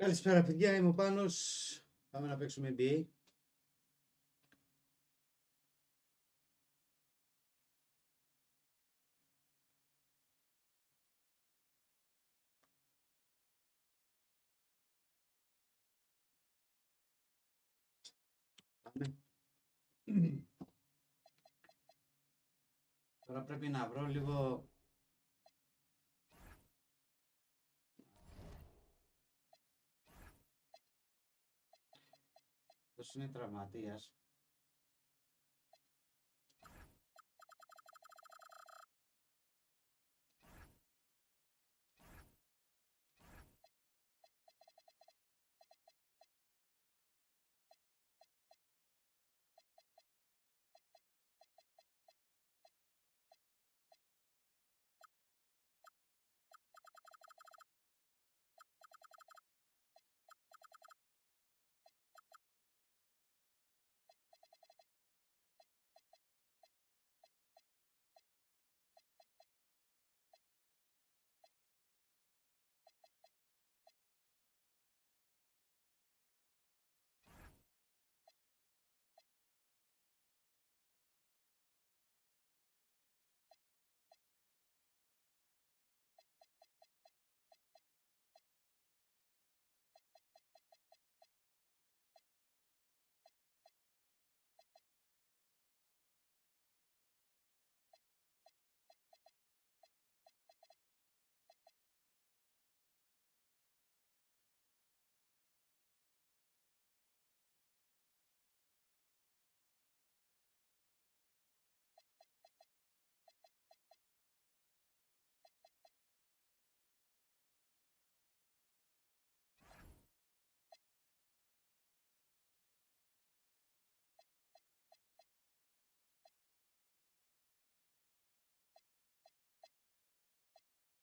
Καλησπέρα παιδιά, είμαι ο Πάνος. Πάμε να παίξουμε MBA. Πάμε. Τώρα πρέπει να βρω λίγο... Ποιος είναι τραυματίας.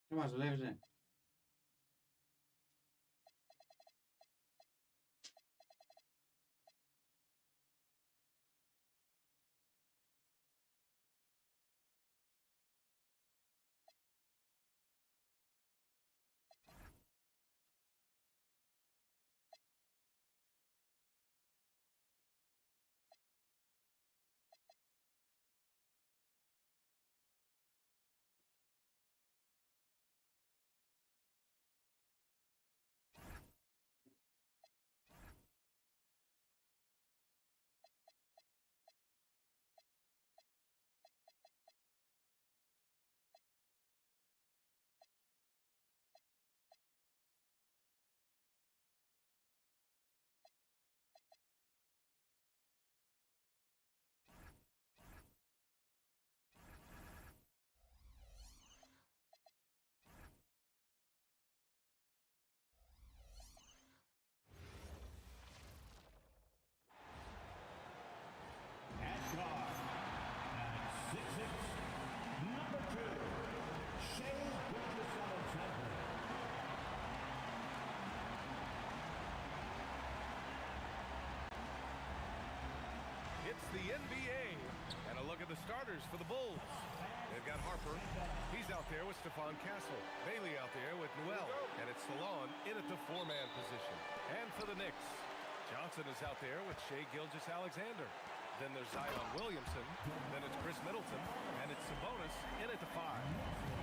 Τι μας δουλεύει. It's the NBA, and a look at the starters for the Bulls. They've got Harper. He's out there with Stephon Castle. Bailey out there with Noel. And it's Salon in at the four-man position. And for the Knicks, Johnson is out there with Shai Gilgeous-Alexander. Then there's Zion Williamson. Then it's Chris Middleton. And it's Sabonis in at the five.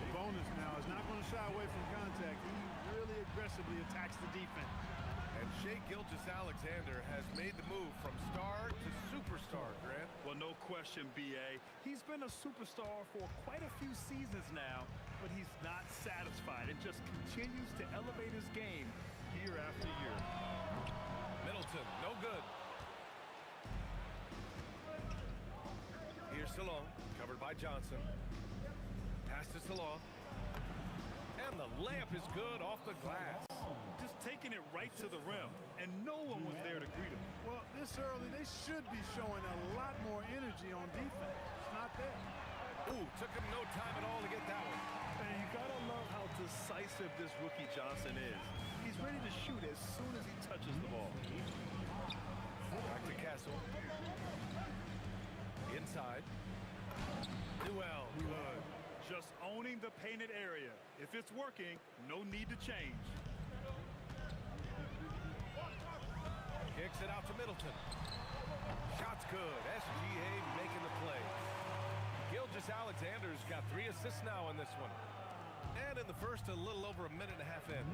Sabonis now is not going to shy away from contact. He really aggressively attacks the defense. And Shai Gilgeous-Alexander has made the move from star to superstar, Grant. Well, no question, B.A. He's been a superstar for quite a few seasons now, but he's not satisfied and just continues to elevate his game year after year. Middleton, no good. Here's Salon, covered by Johnson. Pass to Salon. And the layup is good off the glass. Just taking it right to the rim, and no one was there to greet him. Well, this early, they should be showing a lot more energy on defense. It's not there. Ooh, took him no time at all to get that one. And you gotta love how decisive this rookie Johnson is. He's ready to shoot as soon as he touches the ball. Back to Castle. Inside. Noel. Good. Just owning the painted area. If it's working, no need to change. Kicks it out to Middleton. Shot's good. SGA making the play. Gilgeous-Alexander's got 3 assists now in this one. And in the first, a little over a minute and a half in.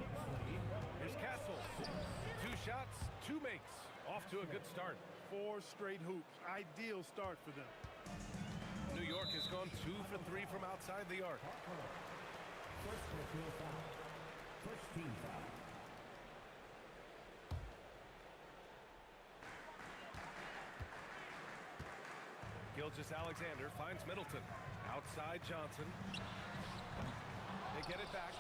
Here's Castle. 2 shots, 2 makes. Off to a good start. 4 straight hoops. Ideal start for them. New York has gone 2 for 3 from outside the arc. First team foul. Gilgeous-Alexander finds Middleton. Outside Johnson. They get it back.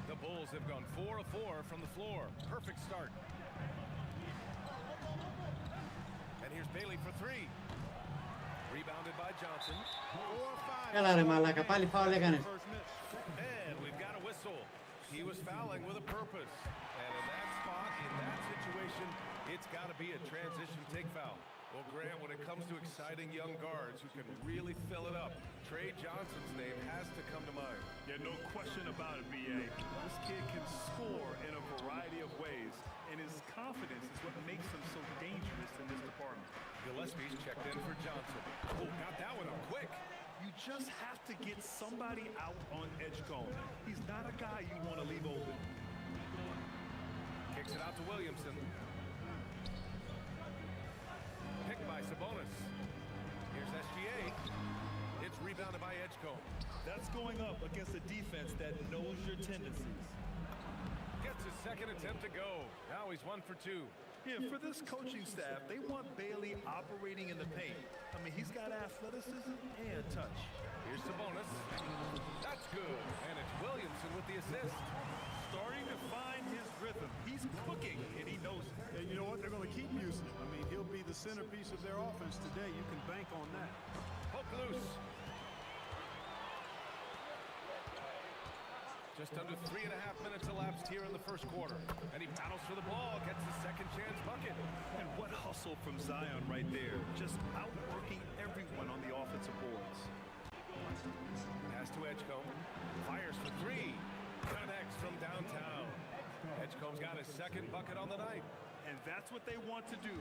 The Bulls have gone 4 of 4 from the floor. Perfect start. And here's Bailey for 3. Rebounded by Johnson. 4 or 5. Έλα ρε μαλάκα, πάλι φάουλ έκανε. And we've got a whistle. He was fouling with a purpose. And in that spot, in that situation, it's got to be a transition take foul. Well, Grant, when it comes to exciting young guards who can really fill it up, Trey Johnson's name has to come to mind. Yeah, no question about it, BA. This kid can score in a variety of ways, and his confidence is what makes him so dangerous in this department. Gillespie's checked in for Johnson. Oh, got that one up quick. You just have to get somebody out on Edgecombe. He's not a guy you want to leave open. Kicks it out to Williamson. Picked by Sabonis. Here's SGA. It's rebounded by Edgecombe. That's going up against a defense that knows your tendencies. Gets his second attempt to go. Now he's 1 for 2. Yeah, for this coaching staff, they want Bailey operating in the paint. I mean, he's got athleticism and touch. Here's Sabonis. That's good. And it's Williamson with the assist. Starting to find his rhythm. He's cooking, and he knows it. And you know what? They're going to keep using him. I mean, he'll be the centerpiece of their offense today. You can bank on that. Hook loose. Just under 3.5 minutes elapsed here in the first quarter. And he battles for the ball, gets the second chance bucket. And what hustle from Zion right there. Just outworking everyone on the offensive boards. Pass to Edgecombe. Fires for 3. Connects from downtown. Edgecombe's got his second bucket on the night. And that's what they want to do.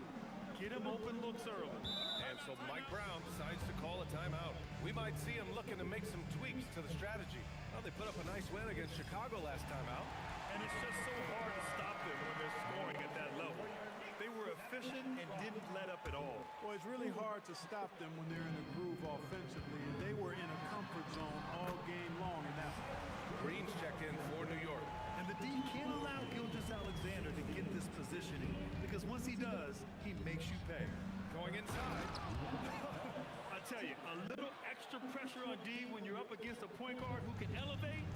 Get him open looks early. And so Mike Brown decides to call a timeout. We might see him looking to make some tweaks to the strategy. Well, they put up a nice win against Chicago last time out. And it's just so hard to stop them when they're scoring at that level. They were efficient and didn't let up at all. Well, it's really hard to stop them when they're in a groove offensively, and they were in a comfort zone all game long in that one. Green's checked in for New York. And the D can't allow Gilgeous-Alexander to get this positioning, because once he does, he makes you pay. Going inside. I tell you, a little extra pressure on D when you're up against a point guard who can elevate.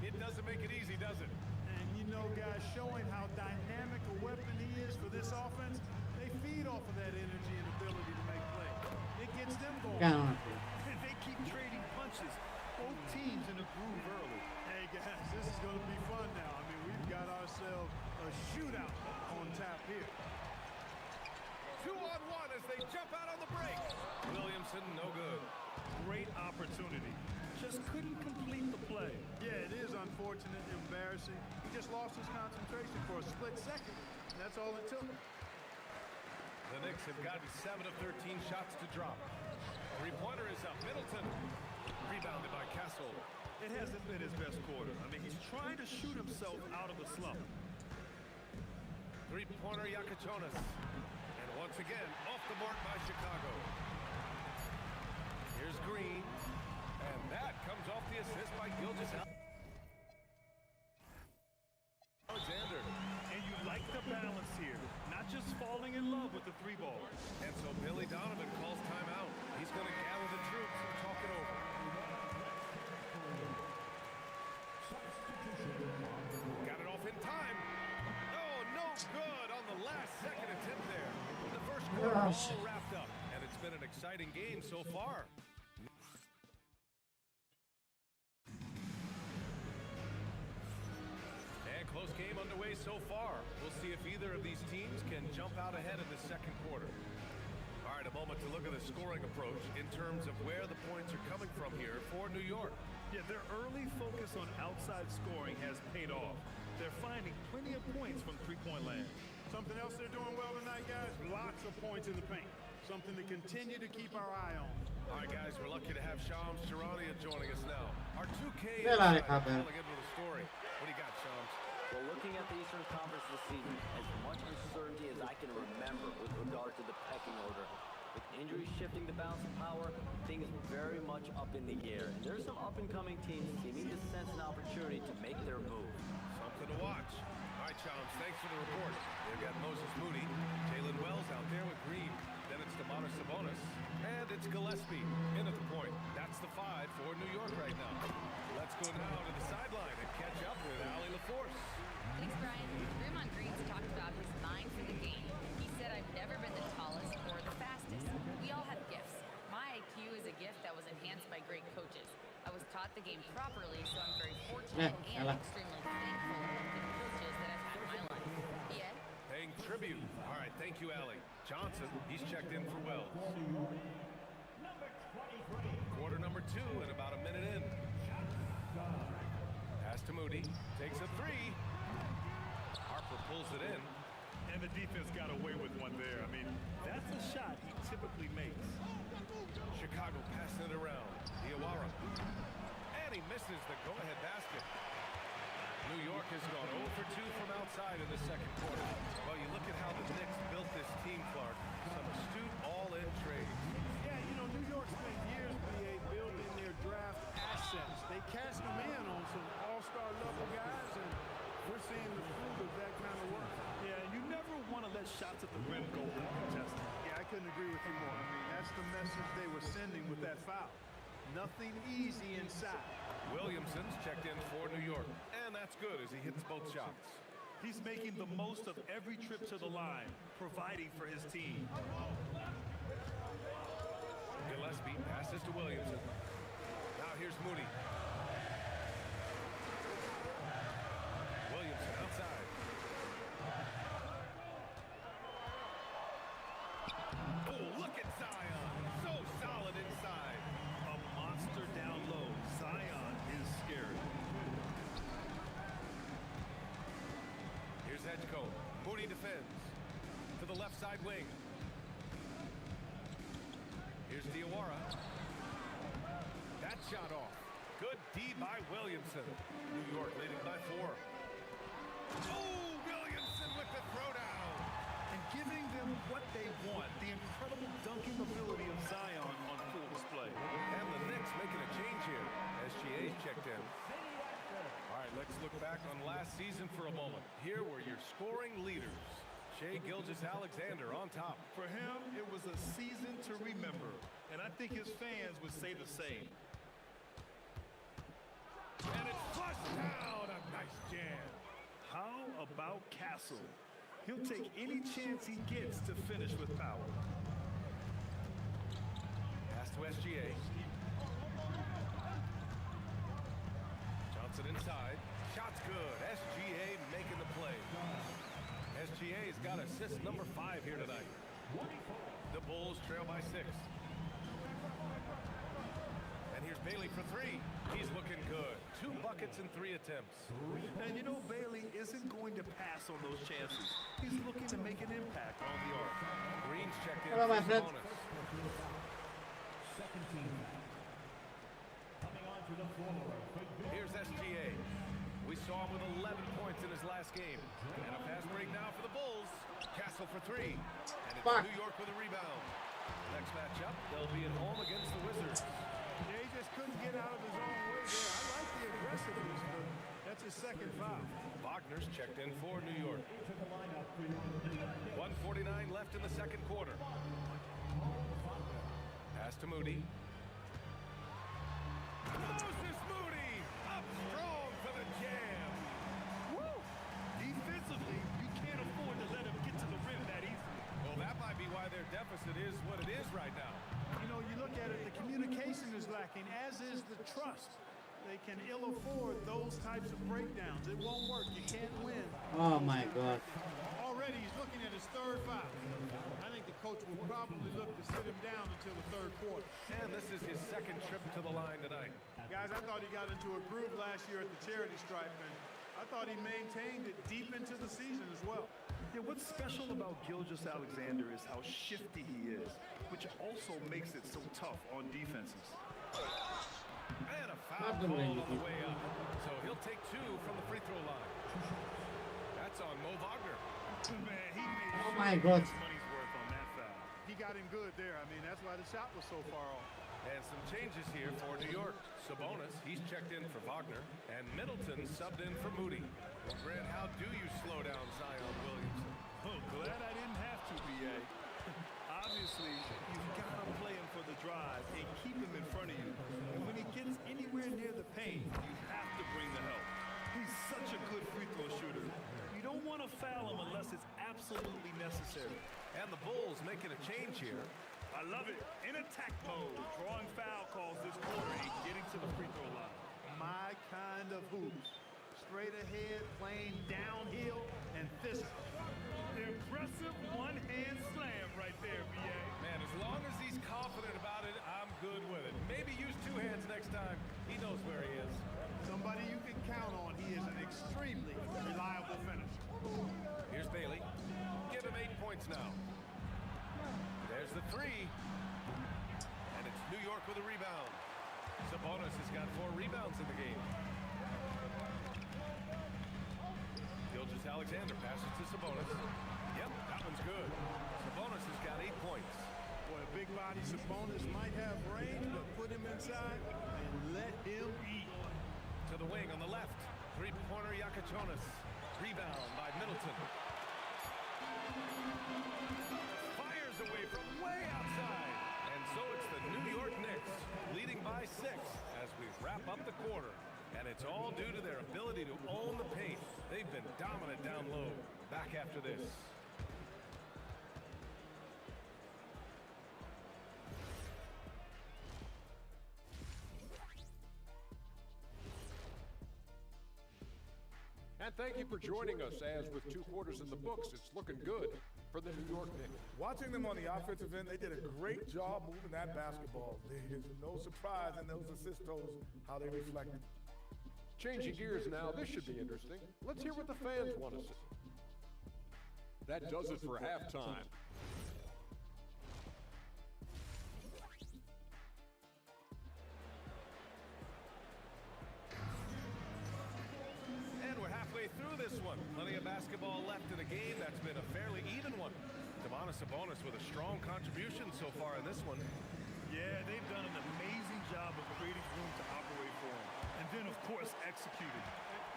It doesn't make it easy, does it? And you know, guys, showing how dynamic a weapon he is for this offense, they feed off of that energy and ability to make plays. It gets them going. Κάνω. And they keep trading punches. Both teams in the groove early. Hey, guys, this is going to be fun now. I mean, we've got ourselves a shootout on tap here. 2-on-1 as they jump out on the break. Williamson, no good. Great opportunity. Just couldn't complete the play. Yeah, it is unfortunate, embarrassing. He just lost his concentration for a split second. And that's all it took. The Knicks have gotten 7 of 13 shots to drop. Three-pointer is up. Middleton. Rebounded by Castle. It hasn't been his best quarter. I mean, he's trying to shoot himself out of a slump. Three-pointer Yakachonis. And once again, off the mark by Chicago. Here's Green. And that comes off the assist by Gilgeous-Alexander. And you like the balance here. Not just falling in love with the three ball. And so Billy Donovan calls timeout. He's going to gather the troops and talk it over. Got it off in time. Oh, no good on the last second attempt there. The first quarter all wrapped up. And it's been an exciting game so far. And close game underway so far. We'll see if either of these teams can jump out ahead in the second quarter. All right, a moment to look at the scoring approach in terms of where the points are coming from here for New York. Yeah, their early focus on outside scoring has paid off. They're finding plenty of points from three-point land. Something else they're doing well tonight, guys? Lots of points in the paint. Something to continue to keep our eye on. All right, guys, we're lucky to have Shams Charania joining us now. Our 2K Yeah, like insider happened. calling in with a story. What do you got, Shams? Well, looking at the Eastern Conference this season, as much uncertainty as I can remember with regard to the pecking order. With injuries shifting the balance of power, things very much up in the air. And there's some up-and-coming teams seeming to sense an opportunity to make their move. Something to watch. All right, Shams, thanks for the report. They've got Moses Moody, Jalen Wells out there with Green. Then it's Demonis Sabonis, and it's Gillespie in at the point. That's the 5 for New York right now. Let's go now to the sideline and catch up with Allie LaForce. Thanks, Brian. Draymond Green's talked about his mind for the game. He said, "I've never been the tallest or the fastest. We all have gifts. My IQ is a gift that was enhanced by great coaches. I was taught the game properly, so I'm very fortunate and extremely thankful for the coaches that I've had in my life." Yeah. Paying tribute. All right, thank you, Allie. Johnson, he's checked in for Wells. Quarter number 2 and about a minute in. Pass to Moody. Takes a 3. Harper pulls it in. And the defense got away with one there. I mean, that's a shot he typically makes. Chicago passing it around. Diawara. And he misses the go-ahead basket. New York has gone 0 for 2 from outside in the second quarter. Well, you look at how the Knicks built this team, Clark. Some astute all-in trades. Yeah, you know, New York spent years, BA, building their draft assets. They cashed them in on some all-star level guys, and we're seeing the fruit of that kind of work. Yeah, and you never want to let shots at the rim go uncontested. Yeah, I couldn't agree with you more. I mean, that's the message they were sending with that foul. Nothing easy inside. Williamson's checked in for New York. And that's good as he hits both shots. He's making the most of every trip to the line, providing for his team. Gillespie passes to Williamson. Now here's Moody. Williamson outside. Oh, look at Zion. So solid inside. A monster down low. Zion is scary. Here's Edgecombe. Moody defends. To the left side wing. Here's Diawara. That shot off. Good D by Williamson. New York leading by 4. Oh, Williamson with the throwdown. And giving them what they want, the incredible dunking ability of Zion on full display. And the Knicks making a change here. SGA's checked in. All right, let's look back on last season for a moment. Here were your scoring leaders. Shai Gilgeous-Alexander on top. For him, it was a season to remember, and I think his fans would say the same. And it's flushed down. A nice jam. How about Castle? He'll take any chance he gets to finish with power. Pass to SGA. Johnson inside. Shot's good. SGA making the play. SGA's got assist number 5 here tonight. The Bulls trail by 6. And here's Bailey for 3. He's looking good. 2 buckets and 3 attempts. And you know, Bailey isn't going to pass on those chances. He's looking to make an impact on the arc. Green's checked in Hello, for my friend. Sabonis. Second team. Coming on to the floor. Here's SGA. We saw him with 11 points in his last game. And a fast break now for the Bulls. Castle for 3. And it's New York with a rebound. Next matchup, they'll be at home against the Wizards. Yeah, he just couldn't get out of his own way there. I like the aggressiveness, but that's his second foul. Wagner's checked in for New York. 1:49 left in the second quarter. Pass to Moody. Moses Moody up strong for the jam. Woo! Defensively, you can't afford to let him get to the rim that easily. Well, that might be why their deficit is what it is right now. You know, you look at it, the communication is lacking, as is the trust. They can ill afford those types of breakdowns. It won't work. You can't win. Oh my God. Already he's looking at his third foul. I think the coach will probably look to sit him down until the third quarter. And this is his second trip to the line tonight. Guys, I thought he got into a groove last year at the charity stripe, and I thought he maintained it deep into the season as well. Yeah, what's special about Gilgeous-Alexander is how shifty he is, which also makes it so tough on defenses. And a foul called on the way up. So he'll take 2 from the free throw line. That's on Mo Wagner. Man, he made Oh sure my he God. got his money's worth on that foul. He got him good there. I mean, that's why the shot was so far off. And some changes here for New York. Sabonis, he's checked in for Wagner. And Middleton subbed in for Moody. Well, Grant, how do you slow down Zion Williamson? Oh, glad I didn't have to, B.A. Obviously, you've got to play him for the drive and keep him in front of you. And when he gets anywhere near the paint, you have to bring the help. He's such a good free throw shooter. You don't want to foul him unless it's absolutely necessary. And the Bulls making a change here. I love it. In attack mode, drawing foul calls this quarter and getting to the free throw line. My kind of hoops. Straight ahead, playing downhill, and physical. Impressive one-hand slam right there, B.A. Man, as long as he's confident about it, I'm good with it. Maybe use 2 hands next time. He knows where he is. Somebody you can count on. He is an extremely reliable finisher. Here's Bailey. Give him 8 points now. There's the 3. And it's New York with a rebound. Sabonis has got 4 rebounds in the game. Gilgeous-Alexander passes to Sabonis. Yep, that one's good. Sabonis has got 8 points. Boy, a big body Sabonis might have range, but put him inside and let him eat. To the wing on the left. 3-pointer Yakachonis. Rebound by Middleton. Fires away from way outside. And so it's the New York Knicks leading by 6 as we wrap up the quarter. And it's all due to their ability to own the paint. They've been dominant down low. Back after this. And thank you for joining us, as with 2 quarters in the books, it's looking good for the New York Knicks. Watching them on the offensive end, they did a great job moving that basketball. There's no surprise in those assist totals, how they reflected. Changing gears now, this should be interesting. Let's hear what the fans want to see. That does it for halftime. And we're halfway through this one. Plenty of basketball left in a game that's been a fairly even one. Domantas Sabonis with a strong contribution so far in this one. Yeah, they've done an amazing job of creating room to operate for him. And then, of course, executing.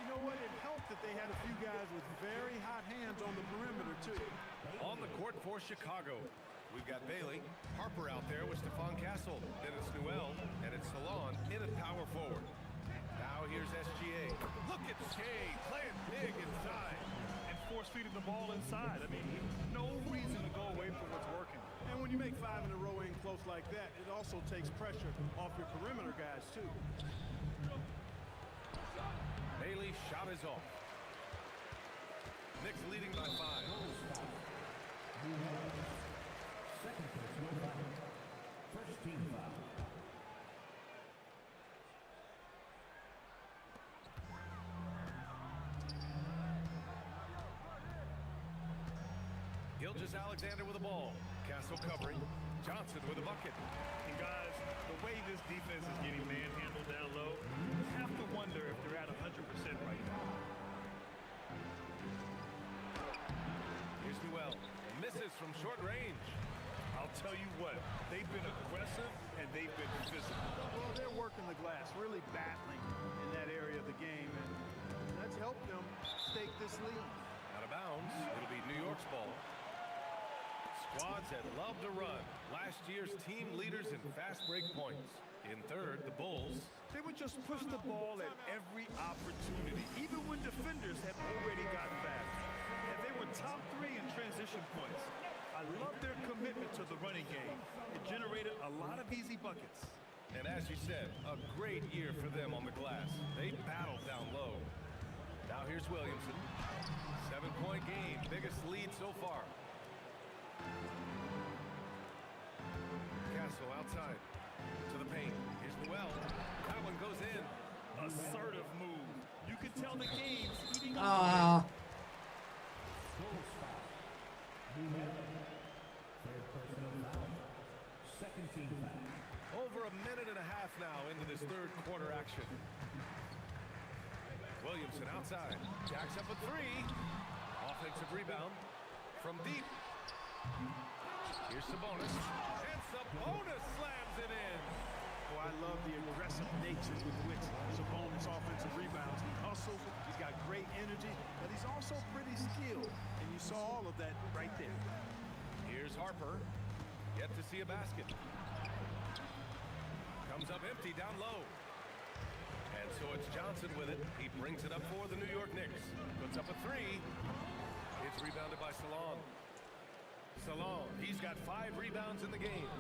You know what? It helped that they had a few guys with very hot hands on the perimeter, too. On the court for Chicago, we've got Bailey. Harper out there with Stephon Castle. Then it's Newell, and it's Salon in at power forward. Now here's SGA. Look at Shea playing big inside. And force-feeding the ball inside. I mean, no reason to go away from what's working. And when you make 5 in a row in close like that, it also takes pressure off your perimeter guys, too. Bailey shot is off. Knicks leading by 5. Second personal foul. First team foul. Gilgeous-Alexander with the ball. Castle covering. Johnson with a bucket. And guys, the way this defense is getting manhandled down low, you have to wonder if they're at 100% right now. Here's Newell. Misses from short range. I'll tell you what, they've been aggressive and they've been physical. Well, they're working the glass, really battling in that area of the game, and that's helped them stake this lead. Out of bounds. It'll be New York's ball. Squads that love to run. Last year's team leaders in fast break points. In third, the Bulls. They would just push the ball at every opportunity, even when defenders had already gotten back. And they were top 3 in transition points. I love their commitment to the running game. It generated a lot of easy buckets. And as you said, a great year for them on the glass. They battled down low. Now here's Williamson. 7-point game, biggest lead so far. Castle outside to the paint. Here's Newell. That one goes in. Assertive move. You can tell the game's Ah. Bulls foul. Movement. Third personal foul. Second team foul. Over a minute and a half now into this third quarter action. Williamson outside. Jacks up a three. Offensive rebound from deep. Here's Sabonis. And Sabonis slams it in. Oh, I love the aggressive nature with which Sabonis offensive rebounds. He hustles, he's got great energy, but he's also pretty skilled. And you saw all of that right there. Here's Harper. Yet to see a basket. Comes up empty down low. And so it's Johnson with it. He brings it up for the New York Knicks. Puts up a three. It's rebounded by Salon. Salon, he's got 5 rebounds in the game.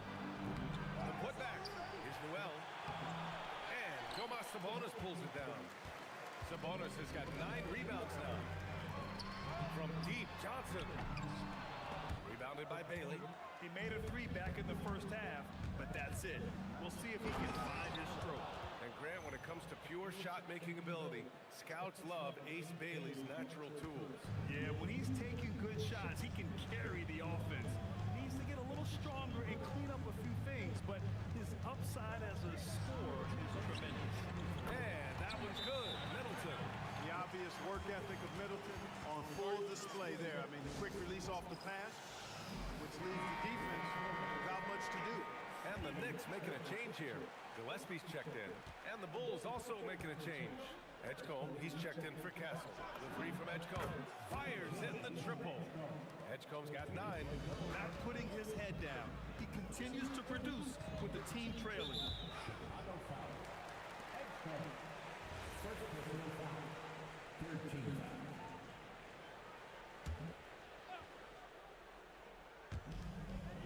The putback. Here's Noel. And Domas Sabonis pulls it down. Sabonis has got 9 rebounds now. From deep, Johnson. Rebounded by Bailey. He made a 3 back in the first half, but that's it. We'll see if he can find his stroke. And Grant, when it comes to pure shot-making ability, scouts love Ace Bailey's natural tools. Yeah, when he's taking good shots, he can carry the offense. He needs to get a little stronger and clean up a few things, but his upside as a scorer is tremendous. And that one's good. Middleton. The obvious work ethic of Middleton on full display there. I mean, the quick release off the pass, which leaves the defense without much to do. And the Knicks making a change here. Gillespie's checked in. And the Bulls also making a change. Edgecombe, he's checked in for Castle. The 3 from Edgecombe. Fires in the triple. Edgecombe's got 9. Not putting his head down. He continues to produce with the team trailing. Chicago foul. Edgecombe. First personal foul. Third team foul.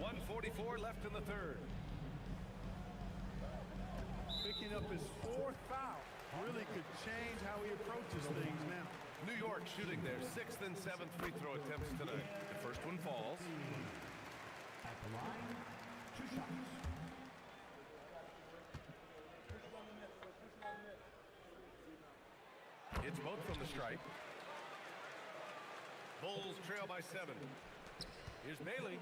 1:44 left in the third. Picking up his 4th foul really could change how he approaches things now. New York shooting their 6th and 7th free throw attempts tonight. The first one falls. At the line, 2 shots. It's both from the stripe. Bulls trail by 7. Here's Bailey.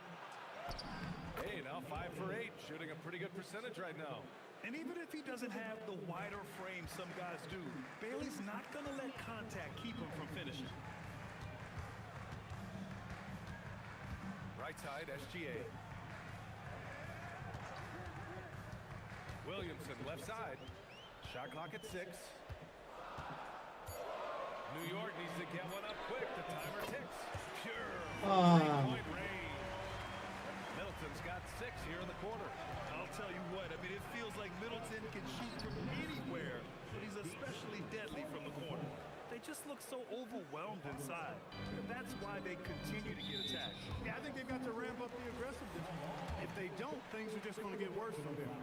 Hey, now 5 for 8, shooting a pretty good percentage right now. And even if he doesn't have the wider frame some guys do, Bailey's not going to let contact keep him from finishing. Right side, SGA. Williamson, left side. Shot clock at 6. New York needs to get one up quick. The timer ticks. Pure three-point range. Middleton's got 6 here in the quarter. I'll tell you what, I mean, it feels like Middleton can shoot from anywhere, but he's especially deadly from the corner. They just look so overwhelmed inside. And that's why they continue to get attacked. Yeah, I think they've got to ramp up the aggressiveness. If they don't, things are just going to get worse from them.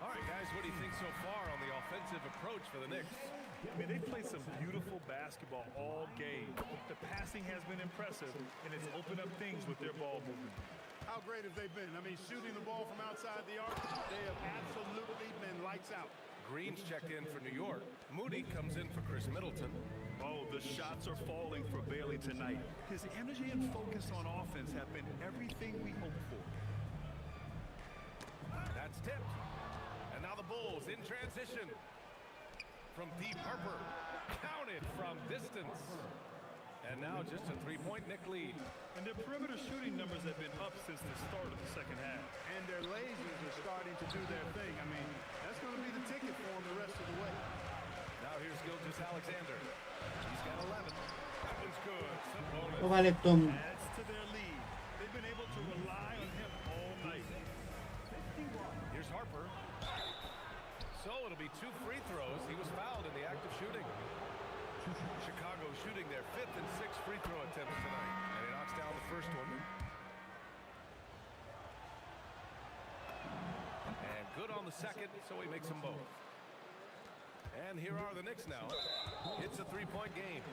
All right, guys, what do you think so far on the offensive approach for the Knicks? I mean, they've played some beautiful basketball all game. The passing has been impressive, and it's opened up things with their ball movement. How great have they been? I mean, shooting the ball from outside the arc, they have absolutely been lights out. Green's checked in for New York. Moody comes in for Chris Middleton. Oh, the shots are falling for Bailey tonight. His energy and focus on offense have been everything we hoped for. That's tipped. And now the Bulls in transition. From deep, Harper. Counted from distance. And now just a 3-point Knick lead. And their perimeter shooting numbers have been up since the start of the second half. And their lasers are starting to do their thing. I mean, that's going to be the ticket for them the rest of the way. Now here's Gilgeous Alexander. He's got 11. That one's good. Sabonis. Tumaliktom. Adds to their lead. They've been able to rely on him all night. Here's Harper. So it'll be 2 free throws. He was fouled in the act of shooting. Chicago shooting their 5th and 6th free throw attempts tonight. And he knocks down the first one. And good on the second, so he makes them both. And here are the Knicks now. It's a 3-point game.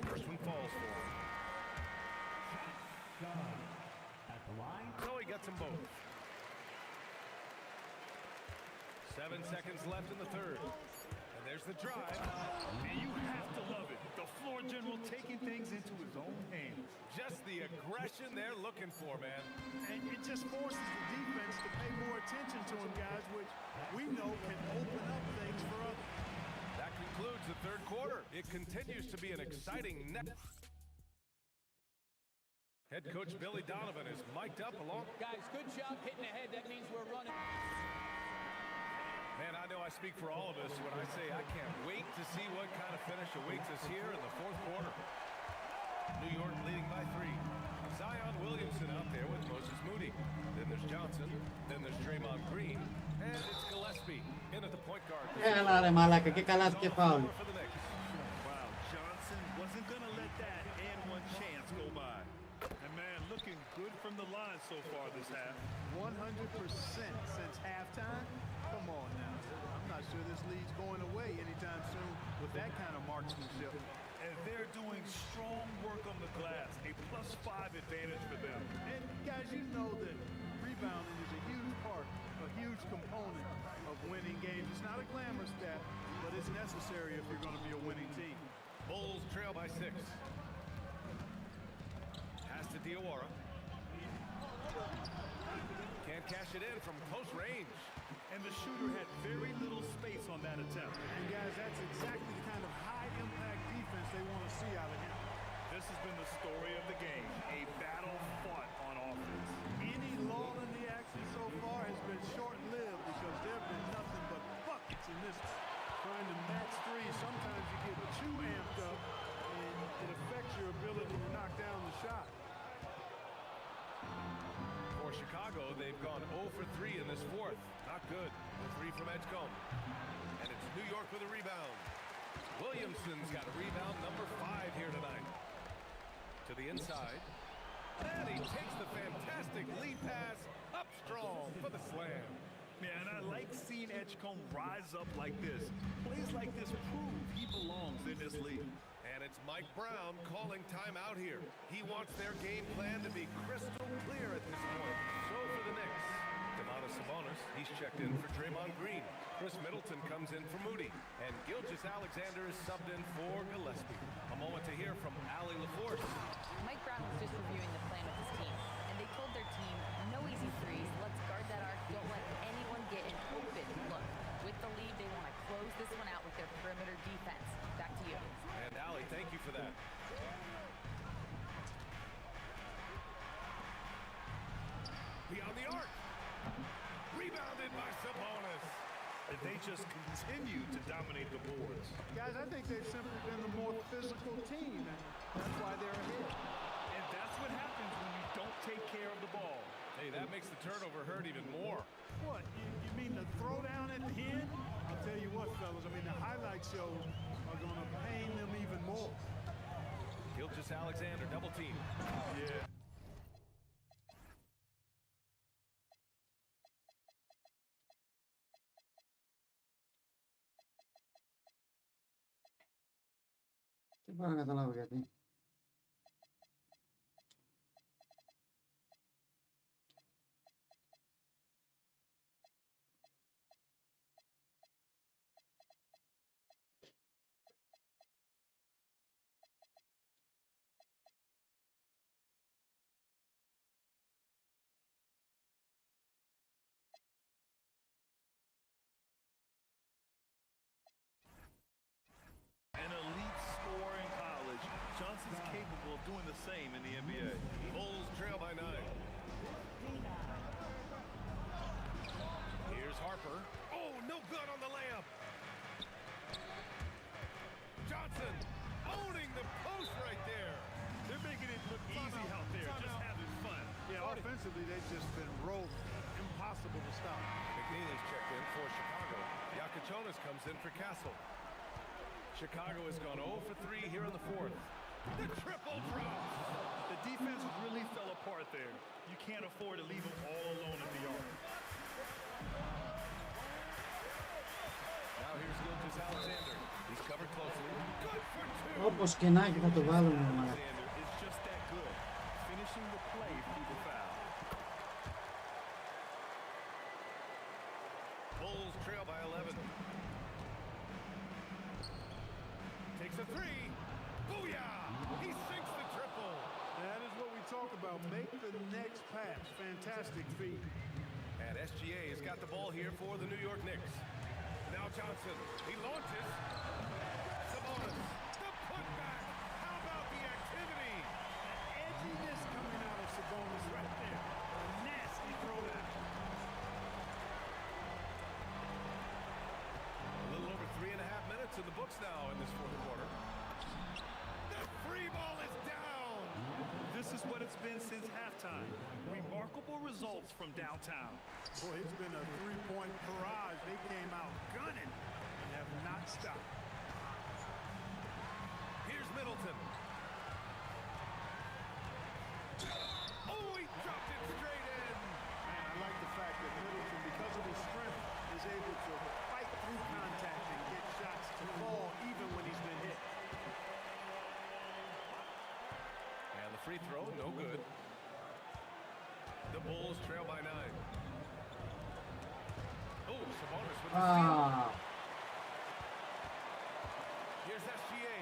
First one falls for him. So he gets them both. 7 seconds left in the third. And there's the drive. And you have to love it. The floor general taking things into his own hands. Just the aggression they're looking for, man. And it just forces the defense to pay more attention to him, guys, which we know can open up things for others. That concludes the third quarter. It continues to be an exciting net. Head coach Billy Donovan is mic'd up along. Guys, good job hitting ahead. That means we're running. Man, I know I speak for all of us when I say I can't wait to see what kind of finish awaits us here in the fourth quarter. New York leading by 3. Zion Williamson out there with Moses Moody. Then there's Johnson. Then there's Draymond Green. And it's Gillespie in at the point guard. Wow, Johnson wasn't going to let that and one chance go by. And man, looking good from the line so far this half. 100% since halftime. Come on now. I'm not sure this lead's going away anytime soon with that kind of marksmanship. And they're doing strong work on the glass. A +5 advantage for them. And guys, you know that rebounding is a huge part, a huge component of winning games. It's not a glamour stat, but it's necessary if you're going to be a winning team. Bulls trail by 6. Pass to Diawara. Can't cash it in from close range. And the shooter had very little space on that attempt. And guys, that's exactly the kind of high-impact defense they want to see out of him. This has been the story of the game. A battle fought on offense. Any lull in the action so far has been short-lived because there have been nothing but buckets in this. Trying to match three, sometimes you get too amped up and it affects your ability to knock down the shot. For Chicago, they've gone 0 for 3 in this fourth. Not good. The 3 from Edgecombe. And it's New York with a rebound. Williamson's got a rebound number 5 here tonight. To the inside. And he takes the fantastic lead pass up strong for the slam. Man, I like seeing Edgecombe rise up like this. Plays like this prove he belongs in this league. And it's Mike Brown calling timeout here. He wants their game plan to be crystal clear at this point. So for the Knicks, Domantas Sabonis, he's checked in for Draymond Green. Chris Middleton comes in for Moody. And Gilgeous-Alexander is subbed in for Gillespie. A moment to hear from Allie LaForce. Mike Brown was just reviewing the plan with his team, and they told their team, no easy threes, let's guard that arc, don't let anyone get an open look. With the lead, they want to close this one out with their perimeter defense. Back to you. And Allie, thank you for that. Beyond the arc. Rebounded by Sabonis. And they just continue to dominate the boards. Guys, I think they've simply been the more physical team, and that's why they're ahead. And that's what happens when you don't take care of the ball. Hey, that makes the turnover hurt even more. What, you mean the throwdown at the end? I'll tell you what, fellas, I mean the highlight shows are going to pain them even more. Gilgeous-Alexander, double team. Yeah. Δεν μπορώ να καταλάβω γιατί. An elite scorer in college, Johnson's capable of doing the same in the NBA. Bulls trail by 9. Here's Harper. Oh, no good on the layup. Johnson owning the post right there. They're making it look easy out there, just having fun. Yeah, offensively, they've just been rolling. Impossible to stop. McNeely's checked in for Chicago. Yakachonis comes in for Castle. Chicago has gone 0 for 3 here in the fourth. The triple drop. The defense really fell apart there. You can't afford to leave them all alone in the yard. Now here's Gilgeous-Alexander. He's covered closely. Good for 2. Όπως και να έχει θα το βάλουμε. Alexander is just that good, finishing the play through the foul. Bulls trail by 11. Takes a three. Booyah! He sinks the triple. That is what we talk about. Make the next pass. Fantastic feat. And SGA has got the ball here for the New York Knicks. Now Johnson. He launches. Sabonis. The putback. How about the activity? Edginess coming out of Sabonis right there. A nasty throwdown. A little over 3.5 minutes in the books now in this fourth quarter. The free ball is down. This is what it's been since halftime. Remarkable results from downtown. Boy, it's been a three-point barrage. They came out gunning and have not stopped. Here's Middleton. Oh, he dropped it straight in. Man, I like the fact that Middleton, because of his strength, is able to fight through contact and get shots to fall even when he's been hit. And the free throw, no good. The Bulls trail by 9. Oh, Sabonis with the steal. Here's SGA.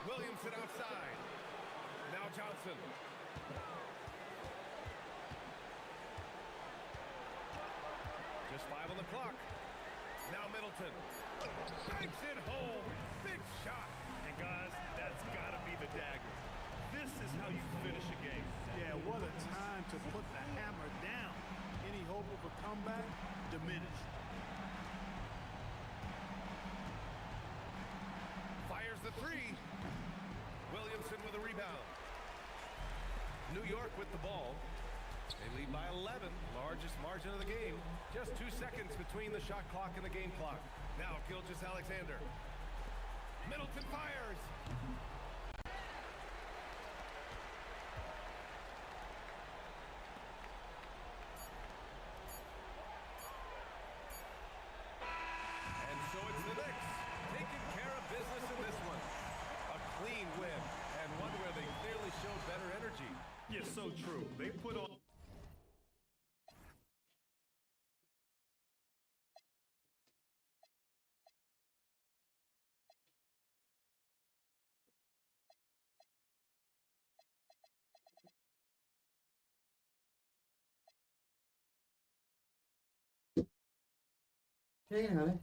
Williamson outside. Now Johnson. Just 5 on the clock. Now Middleton. Banks it home. Big shot. And guys, that's got to be the dagger. This is how you finish a game. Yeah, what a time to put the hammer down. Any hope of a comeback diminished. Fires the three. Williamson with a rebound. New York with the ball. They lead by 11, largest margin of the game. Just 2 seconds between the shot clock and the game clock. Now Gilgeous-Alexander. Middleton fires. And so it's the Knicks taking care of business in this one. A clean win, and one where they clearly showed better energy. Yes, so true. They put on ¿Qué hay, a ver?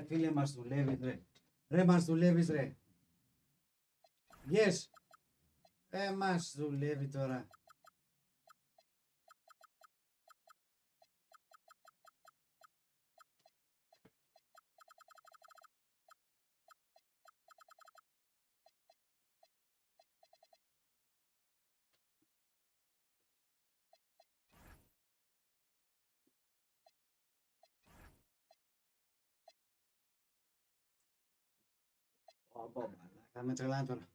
Φίλε μας δουλεύει, ρε. Ρε μας δουλεύεις ρε. Yes. Μας δουλεύει τώρα. Με τρελάνε τώρα.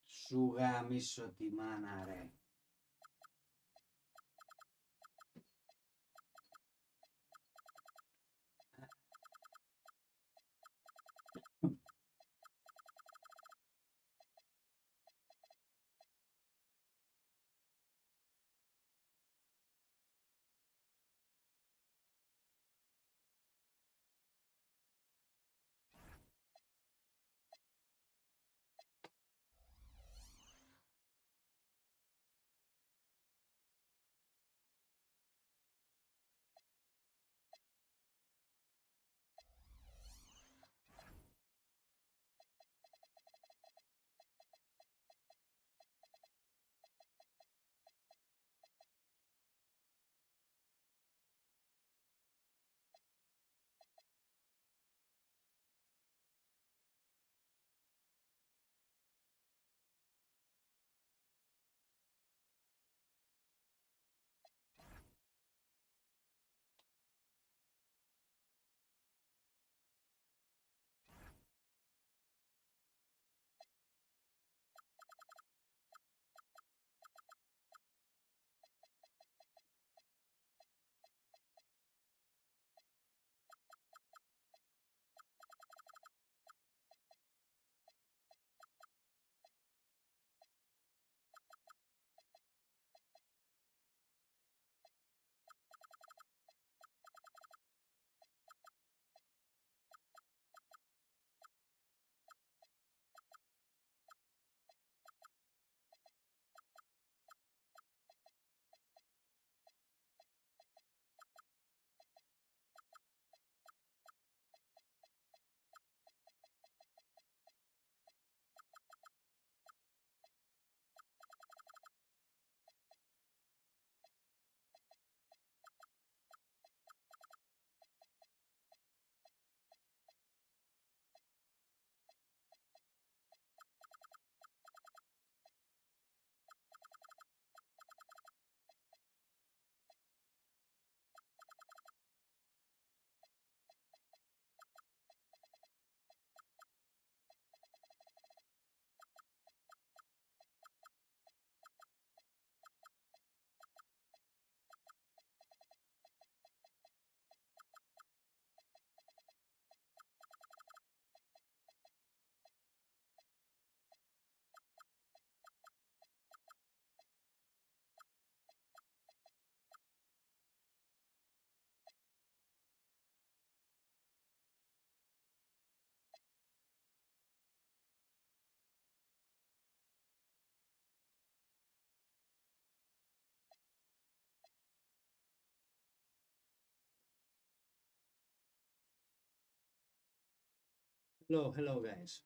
Σου γαμίσω τη μάνα ρε. Hello guys.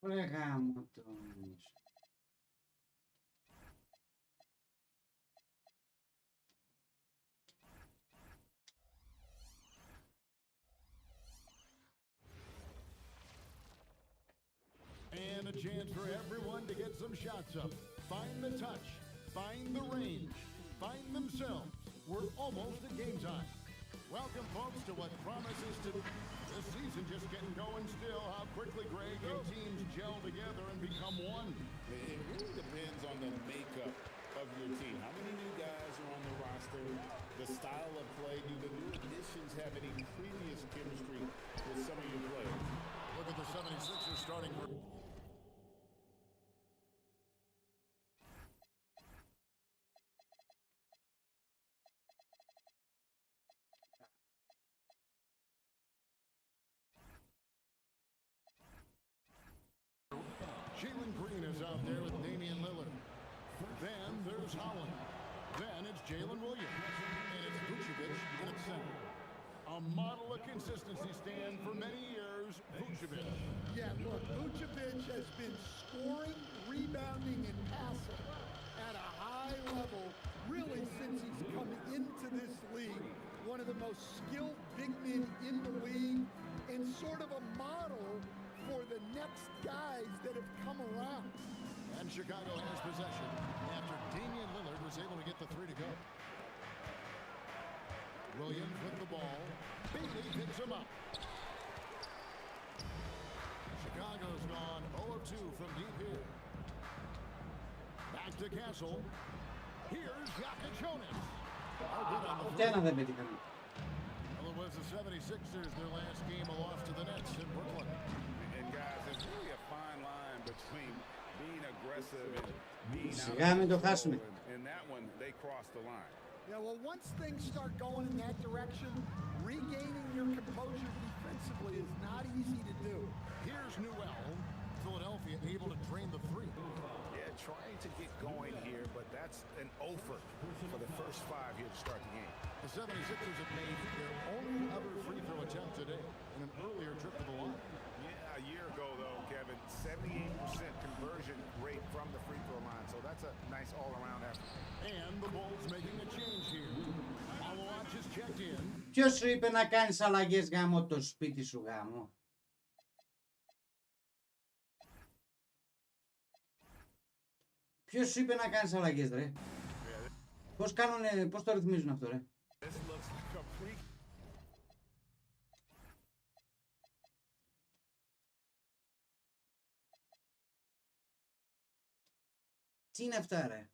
Ωραία γάμο τον. And a chance for everyone to get some shots up. Find the touch. Find the range. Find themselves. We're almost at game time. Welcome, folks, to what promises to... This season just getting going still. How quickly Greg and teams gel gel together and become one. It really depends on the makeup of your team. How many new guys are on the roster? The style of play. Do the new additions have any previous chemistry with some of your players? Look at the 76ers starting for... Jalen Green is out there with Damian Lillard. Then there's Holland. Then it's Jalen Williams. And it's Vucevic in its center. A model of consistency, Stan, for many years, Vucevic. Yeah, look, Vucevic has been scoring, rebounding, and passing at a high level really since he's come into this league. One of the most skilled big men in the league and sort of a model for the next guys that have come around. And Chicago has possession after Damian Lillard was able to get the three to go. Williams with the ball. Bailey picks him up. Chicago's gone 0-2 from deep here. Back to Castle. Here's Jokic Jonas. Δεν πετύχανε. Well, it was the 76ers, their last game, a loss to the Nets in Brooklyn. And guys, there's really a fine line between being aggressive and being Σιγά μην το χάσουμε. and that one, they crossed the line. Yeah, well, once things start going in that direction, regaining your composure defensively is not easy to do. Here's Newell. Philadelphia able to drain the three. Yeah, trying to get going here, but that's an offer for the first five here to start the game. The 76ers have made their only other free throw attempt today in an earlier trip to the line. Yeah, a year ago, though, Kevin, 78% conversion rate from the free throw line, so that's a nice all-around effort. And the Bulls making a change here. Malawat just checked in. Ποιος σου είπε να κάνεις αλλαγές γάμο το σπίτι σου γάμο? Ποιος σου είπε να κάνεις αλλαγές ρε? Πώς το ρυθμίζουν αυτό ρε? Τι είναι αυτά ρε?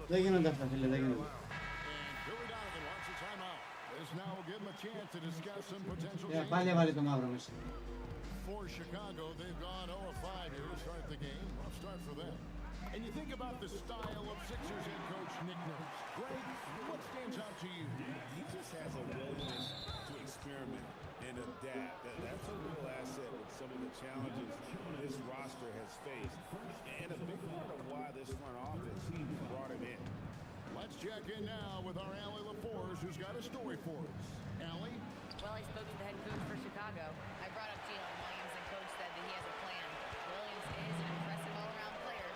Δεν γίνονται αυτά φίλε, δεν γίνονται. Πάλι έβαλε το μαύρο μέσα. For Chicago, they've gone 0-5 here to start the game. Rough start for them. And you think about the style of Sixers head coach Nick Nurse. Greg, what stands out to you? He just has a willingness to experiment and adapt. That's a real asset with some of the challenges this roster has faced. And a big part of why this front office brought him in. Let's check in now with our Allie LaForce, who's got a story for us. Allie? Well, I spoke to the head coach for Chicago. I brought up Jalen Williams, and coach said that he has a plan. Williams is an impressive all-around player.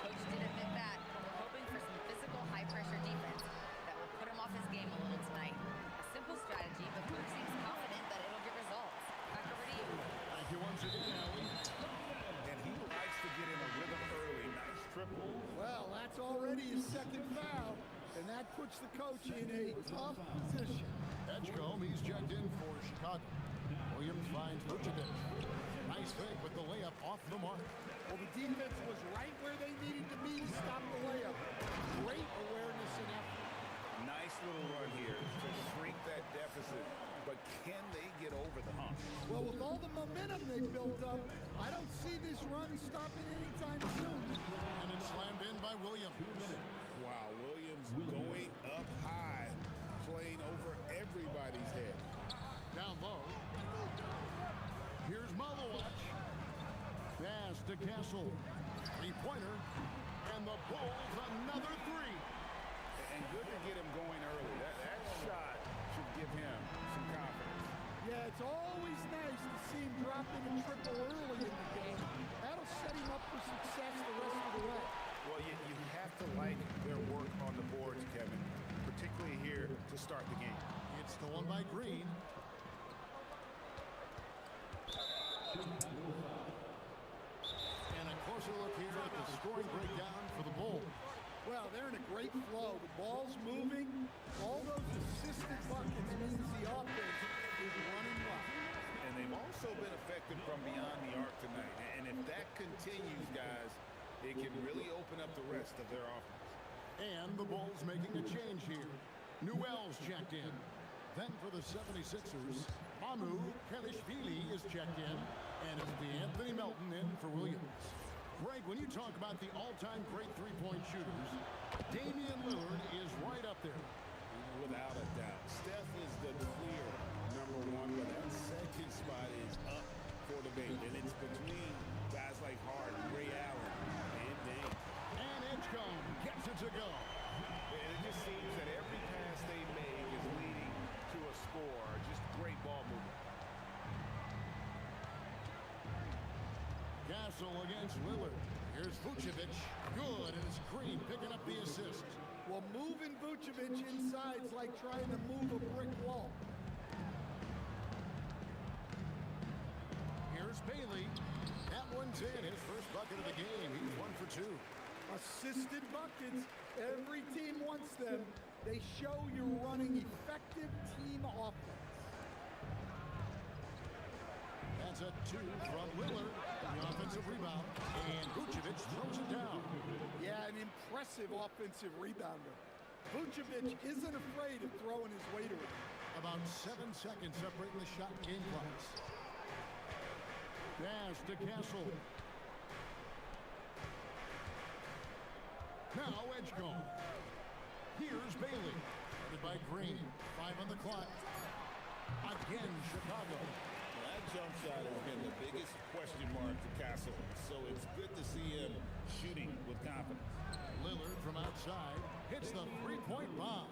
Coach did admit that, but we're hoping for some physical, high-pressure defense that will put him off his game a little tonight. A simple strategy, but coach seems confident that it'll get results. Back over to you. Thank you once again, Allie. And he likes to get in a rhythm early. Nice triple. Well, that's already his second foul, and that puts the coach in a tough position. Edgecombe, he's checked in for Chicago. Williams finds Vucevic. Nice fake, but the layup off the mark. Well, the defense was right where they needed to be to stop the layup. Great awareness and effort. Nice little run here to shrink that deficit, but can they get over the hump? Well, with all the momentum they built up, I don't see this run stopping anytime soon. And it's slammed in by Williams. Wow, Williams going up high, playing over everybody's head. Down low. Here's Malawat. Pass to Castle. Three-pointer. And the Bulls another three. And good to get him going early. That shot should give him team dropping a triple early in the game, that'll set him up for success the rest of the way. Well, you have to like their work on the boards, Kevin, particularly here to start the game. It's stolen by Green. And a closer look here at the scoring breakdown for the Bulls. Well, they're in a great flow. The ball's moving. All those assisted buckets means the offense is running well. And they've also been effective from beyond the arc tonight. And if that continues, guys, it can really open up the rest of their offense. And the Bulls making a change here. Newell's checked in. Then for the 76ers, Mamu Kelishvili is checked in. And it's Anthony Melton in for Williams. Greg, when you talk about the all-time great three-point shooters, Damian Lillard is right up there. Without a doubt. Steph is the clear number one, but that second spot is up for debate. And it's between guys like Harden, Ray Allen, and Dame. And Edgecombe gets it to go. And it just seems that every pass they make is leading to a score. Just great ball movement. Castle against Lillard. Here's Vucevic. Good, and it's Green picking up the assist. Well, moving Vucevic inside is like trying to move a brick wall. Here's Bailey. That one's in. His first bucket of the game. He's 1 for 2. Assisted buckets. Every team wants them. They show you're running effective team offense. That's a 2 from Lillard. The offensive rebound. And Vucevic throws it down. Yeah, an impressive offensive rebounder. Vucevic isn't afraid of throwing his weight around. About 7 seconds separating the shot and game clocks. Dash to Castle. Now Edgecombe. Here's Bailey. Guarded by Green. 5 on the clock. Again, Chicago. That jump shot has been the biggest question mark for Castle, so it's good to see him shooting with confidence. Lillard from outside hits the three-point bomb.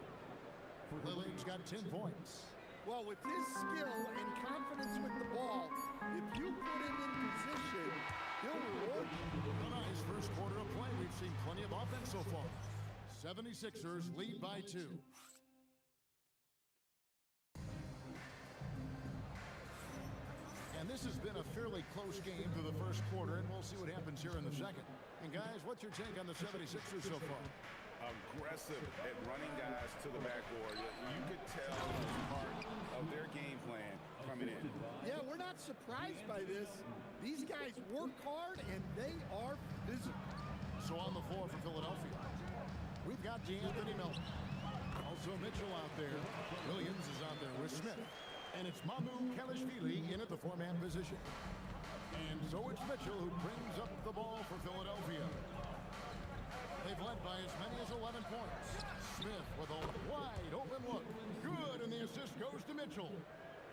Lillard's got 10 points. Well, with his skill and confidence with the ball, if you put him in position, he'll reward you. A nice first quarter of play. We've seen plenty of offense so far. 76ers lead by 2. And this has been a fairly close game through the first quarter, and we'll see what happens here in the second. And guys, what's your take on the 76ers so far? Aggressive at running guys to the backboard. You could tell it was part of their game plan coming in. Yeah, we're not surprised by this. These guys work hard, and they are physical. So on the floor for Philadelphia, we've got DeAnthony Melton. Also Mitchell out there. Williams is out there with Smith. And it's Mamu Kelishvili in at the 4-man position. And so it's Mitchell who brings up the ball for Philadelphia. They've led by as many as 11 points. Smith with a wide open look. Good, and the assist goes to Mitchell.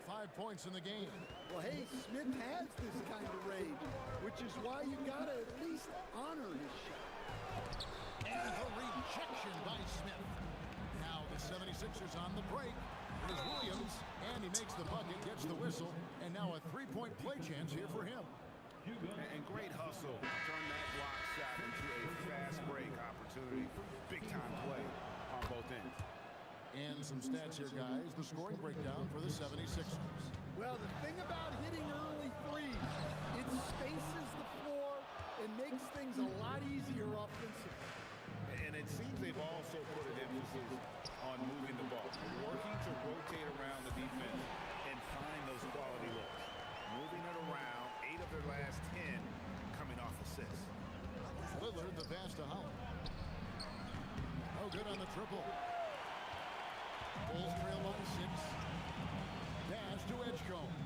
5 points in the game. Well, hey, Smith has this kind of range, which is why you got to at least honor his shot. And the rejection by Smith. Now the 76ers on the break. Here's Williams, and he makes the bucket, gets the whistle, and now a three-point play chance here for him. And great hustle. Turn that block shot into a fast break opportunity. Big-time play on both ends. And some stats here, guys. The scoring breakdown for the 76ers. Well, the thing about hitting early threes, it spaces the floor and makes things a lot easier offensively. And it seems they've also put an emphasis on moving the ball, working to rotate around the defense and find those quality looks. Moving it around, 8 of their last 10 coming off assists. Lillard, the pass to Holland. Oh, good on the triple. Bulls trail by 6. Dash to Edgecombe.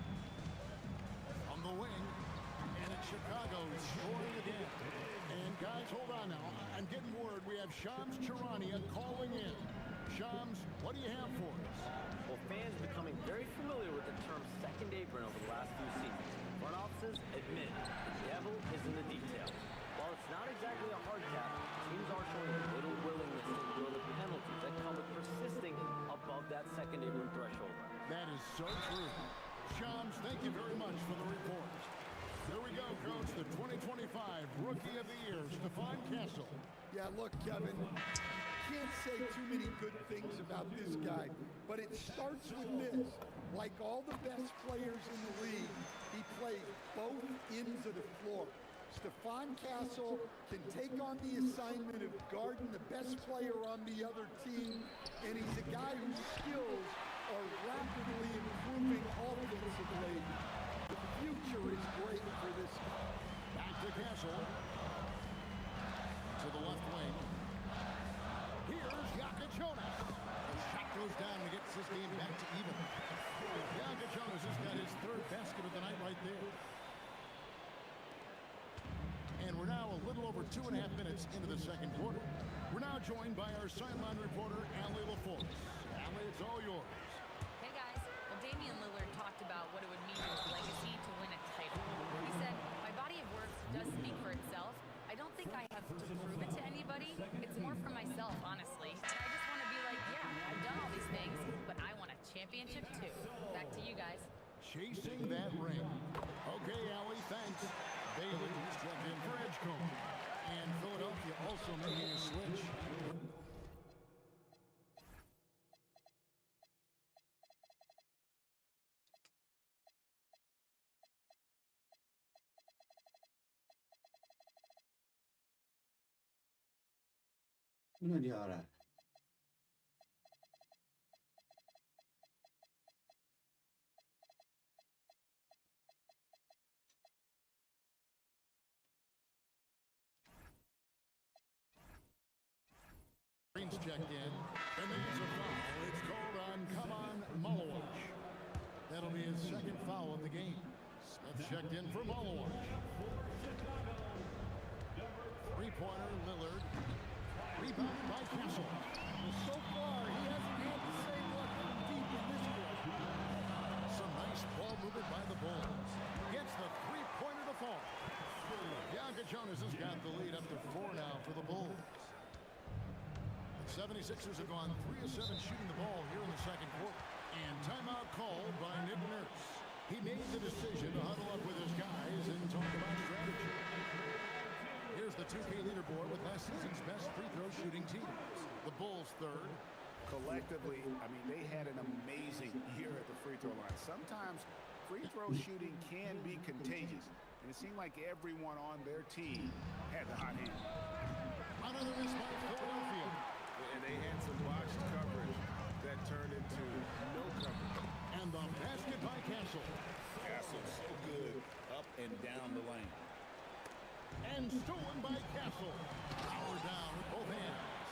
On the wing. And it's Chicago scoring again. And guys, hold on now. I'm getting word we have Shams Charania calling in. Shams, what do you have for us? Well, fans becoming very familiar with the term second apron over the last few seasons. Front offices admit the devil is in the details. While it's not exactly a hard cap, teams are showing little willingness to endure the penalties that come with persisting above that second apron threshold. That is so true. Shams, thank you very much for the report. Here we go, Coach, the 2025 Rookie of the Year, Stephon Castle. Yeah, look, Kevin, can't say too many good things about this guy, but it starts with this. Like all the best players in the league, he plays both ends of the floor. Stephon Castle can take on the assignment of guarding the best player on the other team, and he's a guy whose skills are rapidly improving offensively. The future is great for this guy. Back to Castle. To the left wing. Here's Jonas. The shot goes down and gets this game back to even. Jonas has got his third basket of the night right there. And we're now a little over 2.5 minutes into the second quarter. We're now joined by our sideline reporter, Allie LaForce. Allie, it's all yours. Hey guys, well Damian Lillard talked about what it would mean to his legacy to win a title. He said, my body of work does speak for itself. I don't think I have to prove it to anybody. It's more for myself, honestly. And I just want to be like, yeah, I've done all these things, but I want a championship too. Back to you guys. Chasing that ring. Okay, Allie, thanks. Bailey is checked in for Edgecombe. And Philadelphia also making a switch. Uno di ora. Green's checked in, and there's a foul. It's called on Malawach. That'll be his second foul of the game. Smith checked in for Malawach. Three-pointer, Lillard. Rebounded by Castle. Well, so far, he hasn't had the same luck deep in this one. Some nice ball movement by the Bulls. Gets the three-pointer to fall. Jonas has got the lead up to 4 now for the Bulls. 76ers have gone 3 of 7 shooting the ball here in the second quarter. And timeout called by Nick Nurse. He made the decision to huddle up with his guys and talk about strategy. Here's the 2K leaderboard with last season's best free throw shooting teams. The Bulls third. Collectively, I mean, they had an amazing year at the free throw line. Sometimes free throw shooting can be contagious. And it seemed like everyone on their team had the hot hand. Another miss by Philadelphia. And they had some botched coverage that turned into no coverage. And the basket by Castle. Castle so good up and down the lane. And stolen by Castle. Power down with both hands.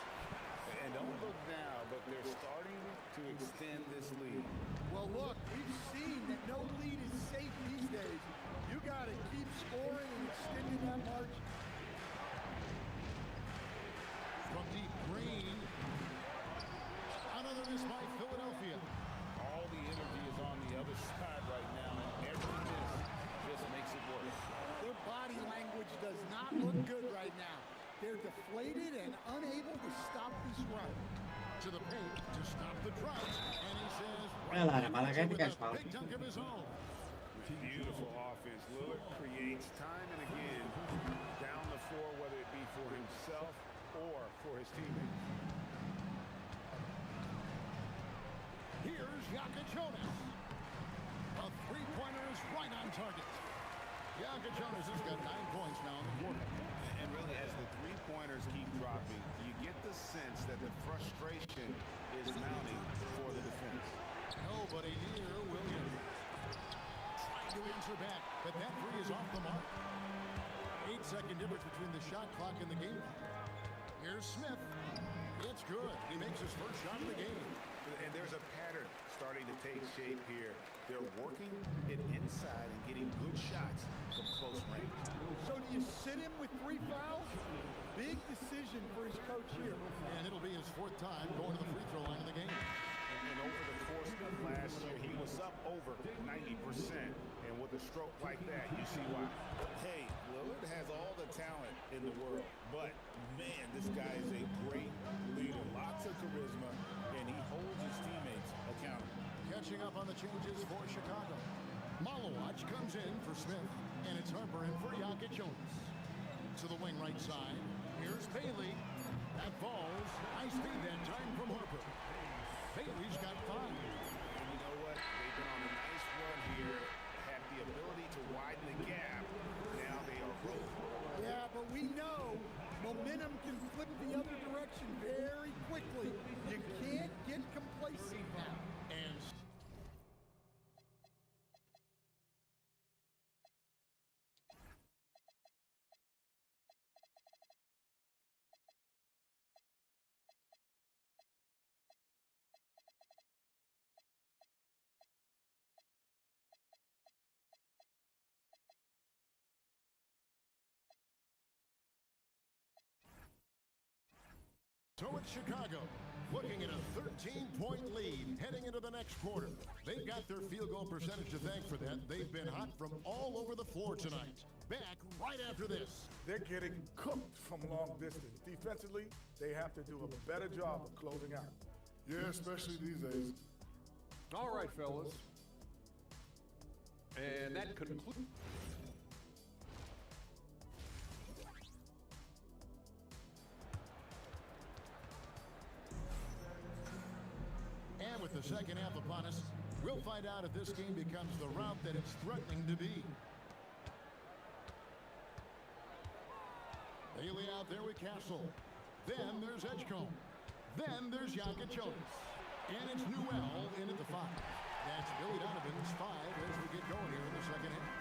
And don't look now, but they're starting to extend this lead. Well, look, we've seen that no lead is safe these days. You got to keep scoring and extending that margin. From deep, Green. Another miss by Philadelphia. All the energy is on the other side right now, and every miss just makes it worse. Their body language does not look good right now. They're deflated and unable to stop this run. To the paint to stop the drought, and he says, Well, with a big dunk of his own. Beautiful offense. Lillard creates time and again down the floor, whether it be for himself or for his teammates. Here's Jonas. A three-pointer is right on target. Jonas has got 9 points now in the quarter. And really, as the three-pointers keep dropping, you get the sense that the frustration is mounting for the defense. Nobody near Williams. Trying to answer back, but that three is off the mark. 8-second difference between the shot clock and the game. Here's Smith. It's good. He makes his first shot of the game. And there's a pattern starting to take shape here. They're working it inside and getting good shots from close range. So do you sit him with 3 fouls? Big decision for his coach here. And it'll be his 4th time going to the free throw line in the game. And over the course of last year, he was up over 90%. And with a stroke like that, you see why. Hey, Lillard has all the talent in the world. But, man, this guy is a great leader. Lots of charisma, and he holds his teammates accountable. Catch Switching up on the changes for Chicago. Malowacz comes in for Smith, and it's Harper in for Jonas. To the wing right side. Here's Bailey. That falls. Nice feed that time from Harper. Bailey's got 5. And you know what? They've been on a nice run here. Have the ability to widen the gap. Now they are rolling. Yeah, but we know momentum can flip the other direction very quickly. You can't get complacent now. And so it's Chicago, looking at a 13-point lead heading into the next quarter. They've got their field goal percentage to thank for that. They've been hot from all over the floor tonight. Back right after this. They're getting cooked from long distance. Defensively, they have to do a better job of closing out. Yeah, especially these days. All right, fellas. And that concludes. And with the second half upon us, we'll find out if this game becomes the route that it's threatening to be. Bailey out there with Castle. Then there's Edgecombe. Then there's Jonas. And it's Newell in at the 5. That's Billy Donovan's 5 as we get going here in the second half.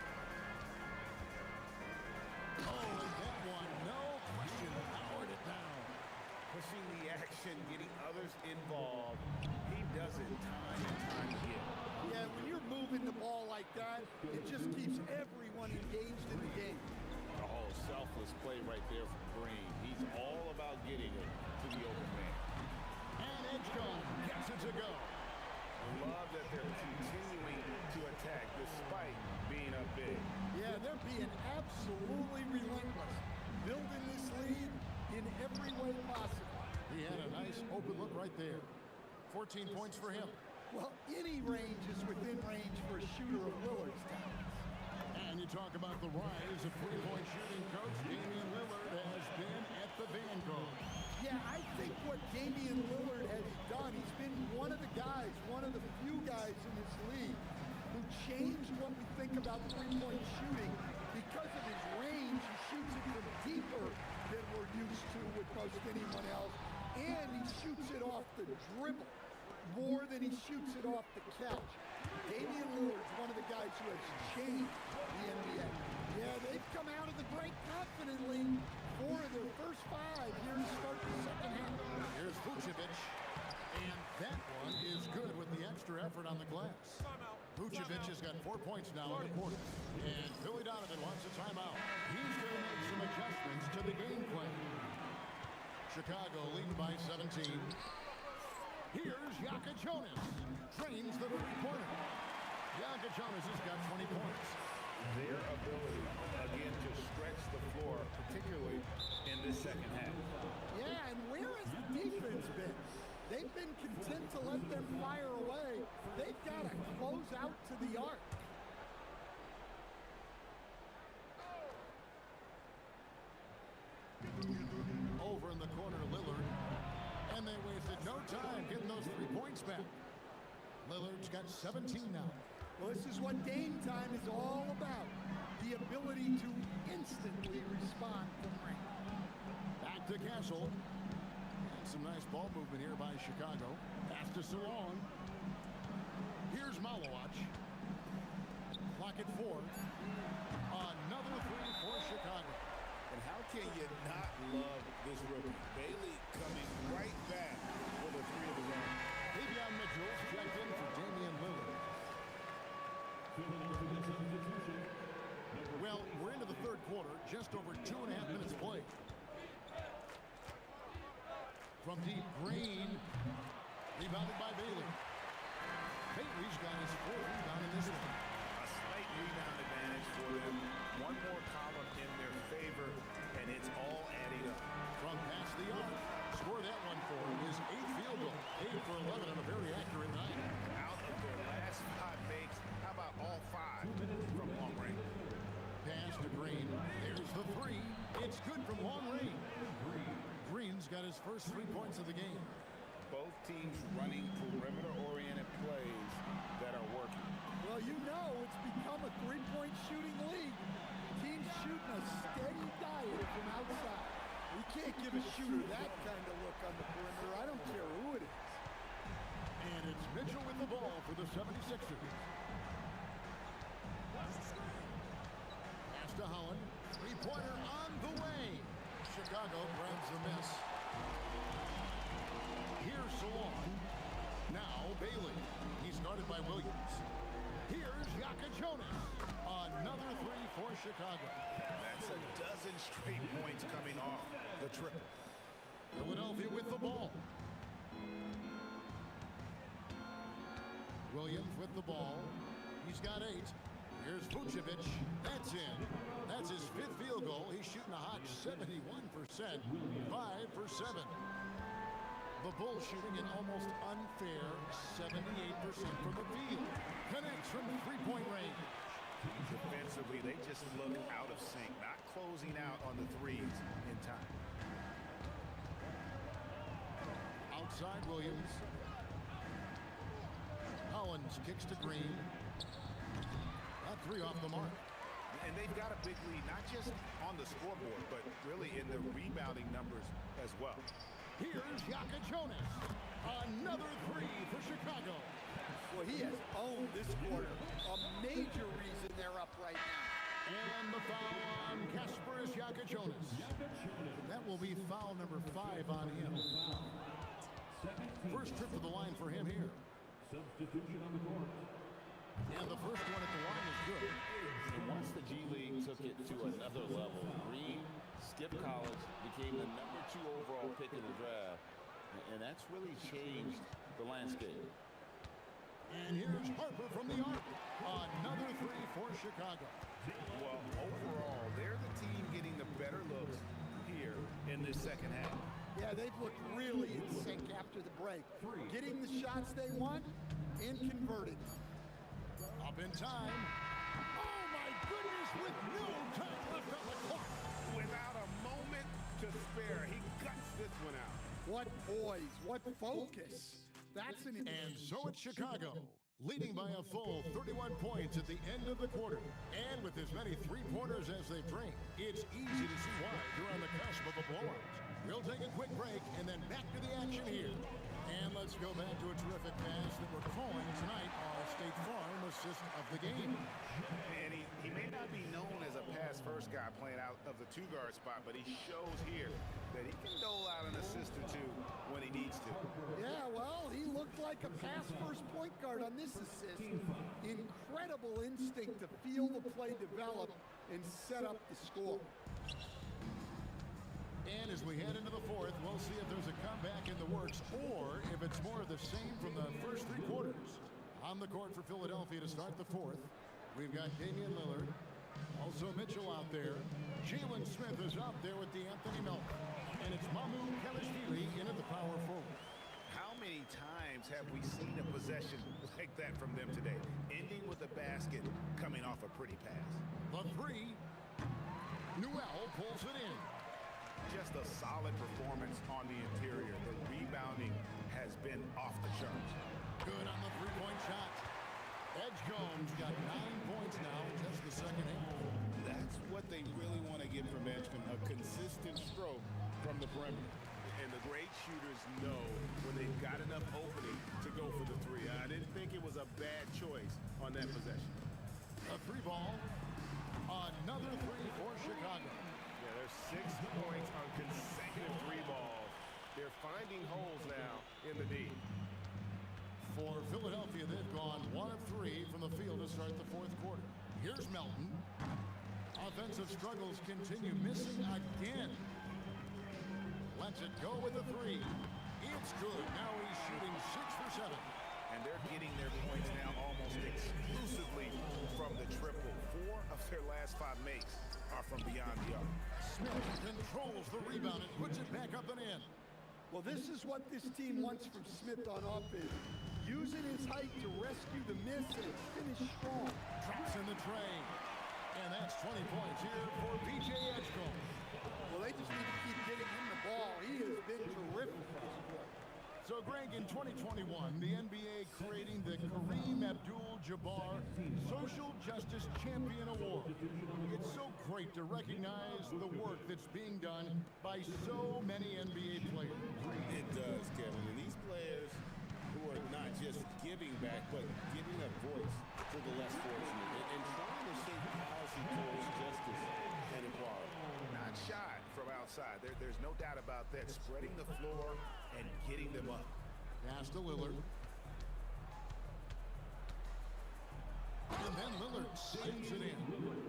Oh, and that one, no question, powered it down. Pushing the action, getting others involved. He does it time and time again. Yeah, when you're moving the ball like that, it just keeps everyone engaged in the game. Oh, selfless play right there from Green. He's all about getting it to the open man. And Edgecombe gets it to go. I love that they're continuing to attack despite being up big. Yeah, they're being absolutely relentless. Building this lead in every way possible. He had a nice open look right there. 14 points for him. Well, any range is within range for a shooter of Lillard's talents. And you talk about the rise of three-point shooting coach Damian Lillard has been at the vanguard. Yeah, I think what Damian Lillard has done, he's been one of the guys, one of the few guys in this league who changed what we think about three-point shooting. Because of his range, he shoots it from deeper than we're used to with most anyone else. And he shoots it off the dribble more than he shoots it off the catch. Damian Lillard's one of the guys who has changed the NBA. Yeah, they've come out of the break confidently. 4 of their first 5 here to start the second half. Here's Vucevic. And that one is good with the extra effort on the glass. Vucevic has got 4 points now in the quarter. And Billy Donovan wants a timeout. He's going to make some adjustments to the game plan. Chicago leading by 17. Here's Jonas. Trains the three-pointer. Jonas has got 20 points. Their ability, again, to stretch the floor, particularly in this second half. Yeah, and where has the defense been? They've been content to let them fire away. They've got to close out to the arc. Over in the corner, Lillard. And they wasted no time getting those 3 points back. Lillard's got 17 now. Well, this is what game time is all about. The ability to instantly respond from range. Back to Castle. And some nice ball movement here by Chicago. Pass to Salon. Here's Malowacz. Clock at 4. Another 3 for Chicago. And how can you not love this rookie? Bailey coming right back for the 3 of the round. Davion Mitchell's checked in for Damian Lillard. Well, we're into the third quarter, just over 2.5 minutes played. From deep, Green, rebounded by Bailey. Bailey's got his 4th rebound in this one. A slight rebound advantage for them. One more column in their favor, and it's all adding up. From past the arc, score that one for his 8th field goal. 8 for 11 on a very accurate night. Out of their last his first 3 points of the game. Both teams running perimeter-oriented plays that are working. Well, you know it's become a three-point shooting league. Teams shooting a steady diet from outside. You can't give a shooter that kind of look on the perimeter. I don't care who it is. And it's Mitchell with the ball for the 76ers. Pass to Holland. Three-pointer on the way. Chicago grabs the miss. Here's Salon. Now Bailey. He's guarded by Williams. Here's Jonas. Another three for Chicago. That's a dozen straight points coming off the triple. Philadelphia with the ball. Williams with the ball. He's got 8. Here's Vucevic. That's in. That's his 5th field goal. He's shooting a hot 71%. 5 for 7. The Bulls shooting an almost unfair 78% from the field. Connects from 3-point range. Defensively, they just look out of sync, not closing out on the threes in time. Outside Williams. Collins kicks to Green. That 3 off the mark. And they've got a big lead, not just on the scoreboard, but really in the rebounding numbers as well. Here's Jonas. Another 3 for Chicago. Well, he has owned this quarter. A major reason they're up right now. And the foul on Kasparis Jonas. That will be foul number 5 on him. First trip to the line for him here. Substitution on the court. And the first one at the line is good. And once the G League took it to another level, Green skipped college, became the number 2 overall pick in the draft, and that's really changed the landscape. And here's Harper from the arc. Another 3 for Chicago. Well, overall, they're the team getting the better looks here in this second half. Yeah, they've looked really in sync after the break. Getting the shots they want and converting. Up in time. Oh, my goodness, with no time left on the clock. Without a moment to spare, he guts this one out. What poise, what focus. That's an... And so it's Chicago, leading by a full 31 points at the end of the quarter. And with as many three-pointers as they bring, it's easy to see why they're on the cusp of a blowout. We'll take a quick break and then back to the action here. And let's go back to a terrific pass that we're calling tonight our State Farm assist of the game. And he may not be known as a pass-first guy playing out of the 2-guard spot, but he shows here that he can dole out an assist or 2 when he needs to. Yeah, well, he looked like a pass-first point guard on this assist. Incredible instinct to feel the play develop and set up the score. And as we head into the fourth, we'll see if there's a comeback in the works or if it's more of the same from the first 3 quarters. On the court for Philadelphia to start the fourth, we've got Damian Lillard, also Mitchell out there. Jalen Smith is out there with D'Anthony Melton. And it's Mamu Kelishvili in at the power forward. How many times have we seen a possession like that from them today, ending with a basket coming off a pretty pass? The 3, Newell pulls it in. Just a solid performance on the interior. The rebounding has been off the charts. Good on the 3-point shot. Edgecombe's got 9 points now in just the second half. That's what they really want to get from Edgecombe, a consistent stroke from the perimeter. And the great shooters know when they've got enough opening to go for the 3. I didn't think it was a bad choice on that possession. A 3 ball. Another 3 for Chicago. Yeah, there's 6 points on consecutive 3 balls. They're finding holes now in the D. For Philadelphia, they've gone 1 of 3 from the field to start the fourth quarter. Here's Melton. Offensive struggles continue, missing again. Lets it go with a 3. It's good. Now he's shooting 6 for 7. And they're getting their points now almost exclusively from the triple. 4 of their last 5 makes are from beyond the arc. Smith controls the rebound and puts it back up and in. Well, this is what this team wants from Smith on offense. Using his height to rescue the miss and finish strong. Drops in the tray. And that's 20 points here for B.J. Edgecombe. Well, they just need to keep getting him the ball. He has been terrific this quarter. So, Greg, in 2021, the NBA creating the Kareem Abdul-Jabbar Social Justice Champion Award. It's so great to recognize the work that's being done by so many NBA players. It does, Kevin. And these players who are not just giving back, but giving a voice to the less fortunate and trying to shape policy towards justice and equality. Not shy from outside. There's no doubt about that. Spreading the floor and getting them up. Pass to Lillard. And then Lillard sends it in.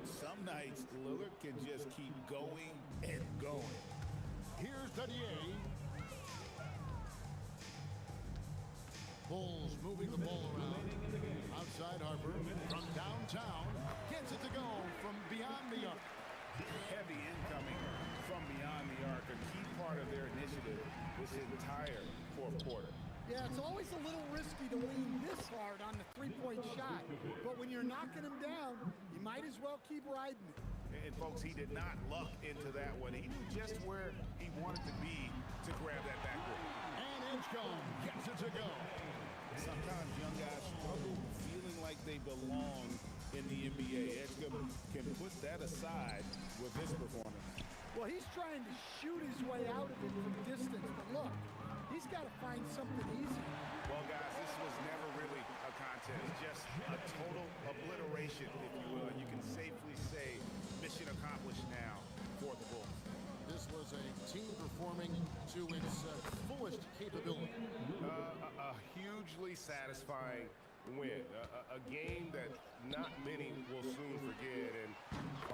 Some nights, Lillard can just keep going and going. Here's Dadier. Bulls moving the ball around. Outside Harper from downtown. Gets it to go from beyond the arc. Heavy incoming from beyond the arc. A key part of their initiative this entire fourth quarter. Yeah, it's always a little risky to lean this hard on the three-point shot. But when you're knocking him down, you might as well keep riding it. And folks, he did not luck into that one. He knew just where he wanted to be to grab that backboard. And Edgecombe gets it to go. Sometimes young guys struggle feeling like they belong in the NBA. Edgecombe can put that aside with this performance. Well, he's trying to shoot his way out of it from distance, but look, he's got to find something easy. Well, guys, this was never really a contest, just a total obliteration, if you will. You can safely say mission accomplished now for the Bulls. This was a team performing to its fullest capability. A hugely satisfying win. A game that not many will soon forget. And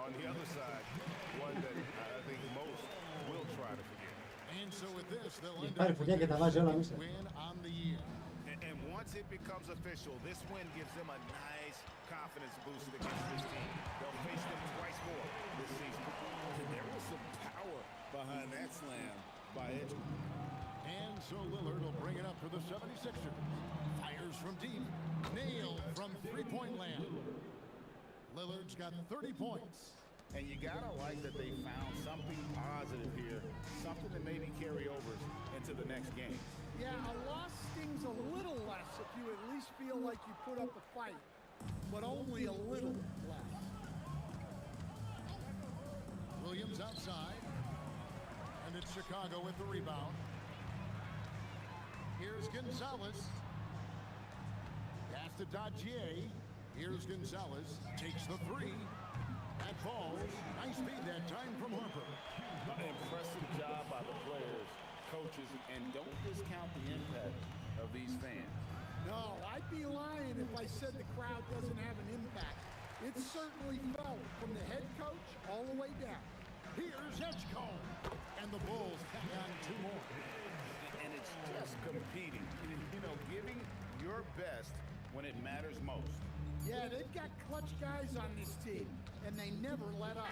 on the other side, one that I think most will try to forget. And so with this, they'll end Padre, up with ya que their estaba yo la second mesa. win on the year. And once it becomes official, this win gives them a nice confidence boost against this team. They'll face them twice more this season. And there was some power behind that slam by Edgecombe. And so Lillard will bring it up for the 76ers. Fires from deep. Nailed from three-point land. Lillard's got 30 points. And you gotta like that they found something positive here, something that maybe carry overs into the next game. Yeah, a loss stings a little less if you at least feel like you put up a fight, but only a little less. Williams outside. And it's Chicago with the rebound. Here's Gonzalez. Pass to Dadier. Here's Gonzalez. Takes the three. That falls. Nice feed that time from Harper. Impressive job by the players, coaches, and don't discount the impact of these fans. No, I'd be lying if I said the crowd doesn't have an impact. It certainly felt from the head coach all the way down. Here's Edgecombe. And the Bulls tack on two more. And it's just competing, you know, giving your best when it matters most. Yeah, they've got clutch guys on this team, and they never let up.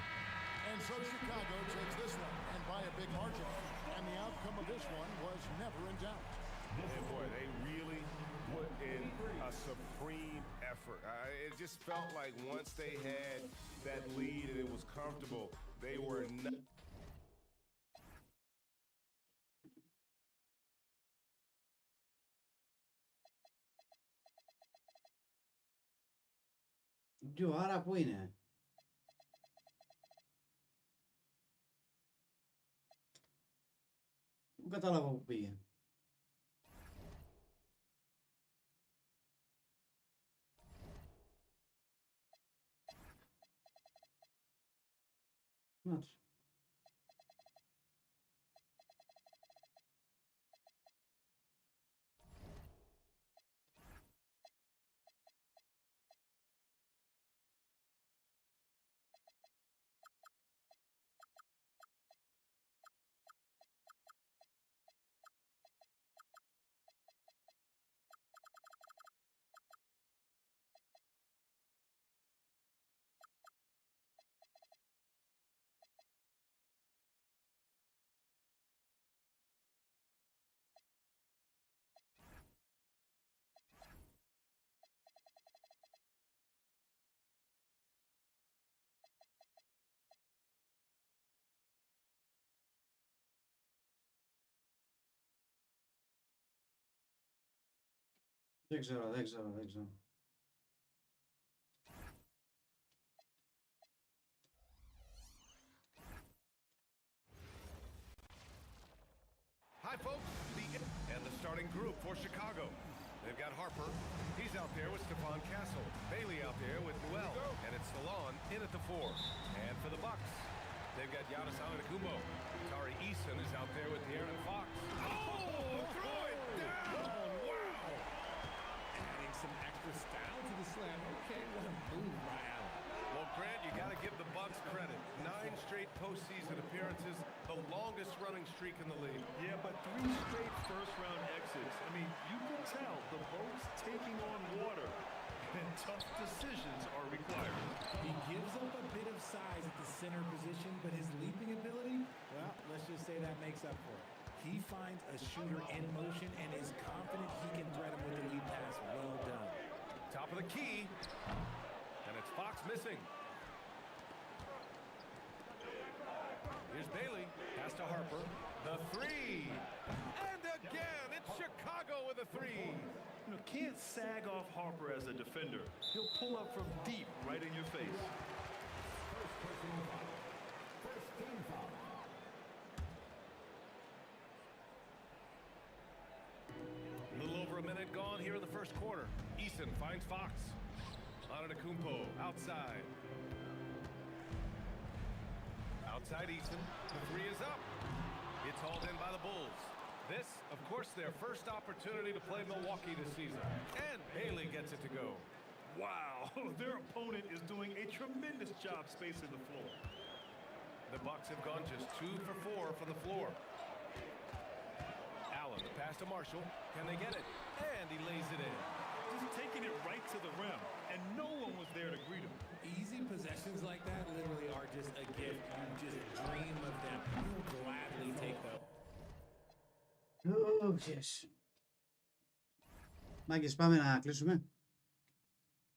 And so Chicago takes this one, and by a big margin. And the outcome of this one was never in doubt. And boy, they really put in a supreme effort. It just felt like once they had that lead and it was comfortable, they were not. Joara płynie. Gotala popije. Patrz. Δεν ξέρω. Hi, folks. And the starting group for Chicago. They've got Harper. He's out there with Stephon Castle. Bailey out there with Noel. And it's Salon in at the 4. And for the Bucks, they've got Giannis Antetokounmpo. Tari Eason is out there with De'Aaron Fox. Oh, throw it down! Wow! Adding some extra style to the slam. Okay, what a move by Allen. Well, Grant, you got to give the Bucks credit. 9 straight postseason appearances, the longest-running streak in the league. Yeah, but 3 straight first-round exits. I mean, you can tell the boat's taking on water, and tough decisions are required. He gives up a bit of size at the center position, but his leaping ability, well, let's just say that makes up for it. He finds a shooter in motion and is confident he can thread him with the lead pass. Well done. Top of the key, and it's Fox missing. Here's Bailey, pass to Harper, the 3, and again, it's Chicago with a 3. You know, can't sag off Harper as a defender. He'll pull up from deep right in your face. A little over a minute gone here in the first quarter. Eason finds Fox. Antetokounmpo outside. Outside Eason. The 3 is up. It's hauled in by the Bulls. This, of course, their first opportunity to play Milwaukee this season. And Bailey gets it to go. Wow, their opponent is doing a tremendous job spacing the floor. The Bucks have gone just 2 for 4 from the floor. Allen, the pass to Marshall. Can they get it? And he lays it in. Just taking it right to the rim, and no one was there to greet him. Easy possessions like that literally are just a gift. You just dream of them. You'll gladly take them. Μάγκες, πάμε να κλείσουμε.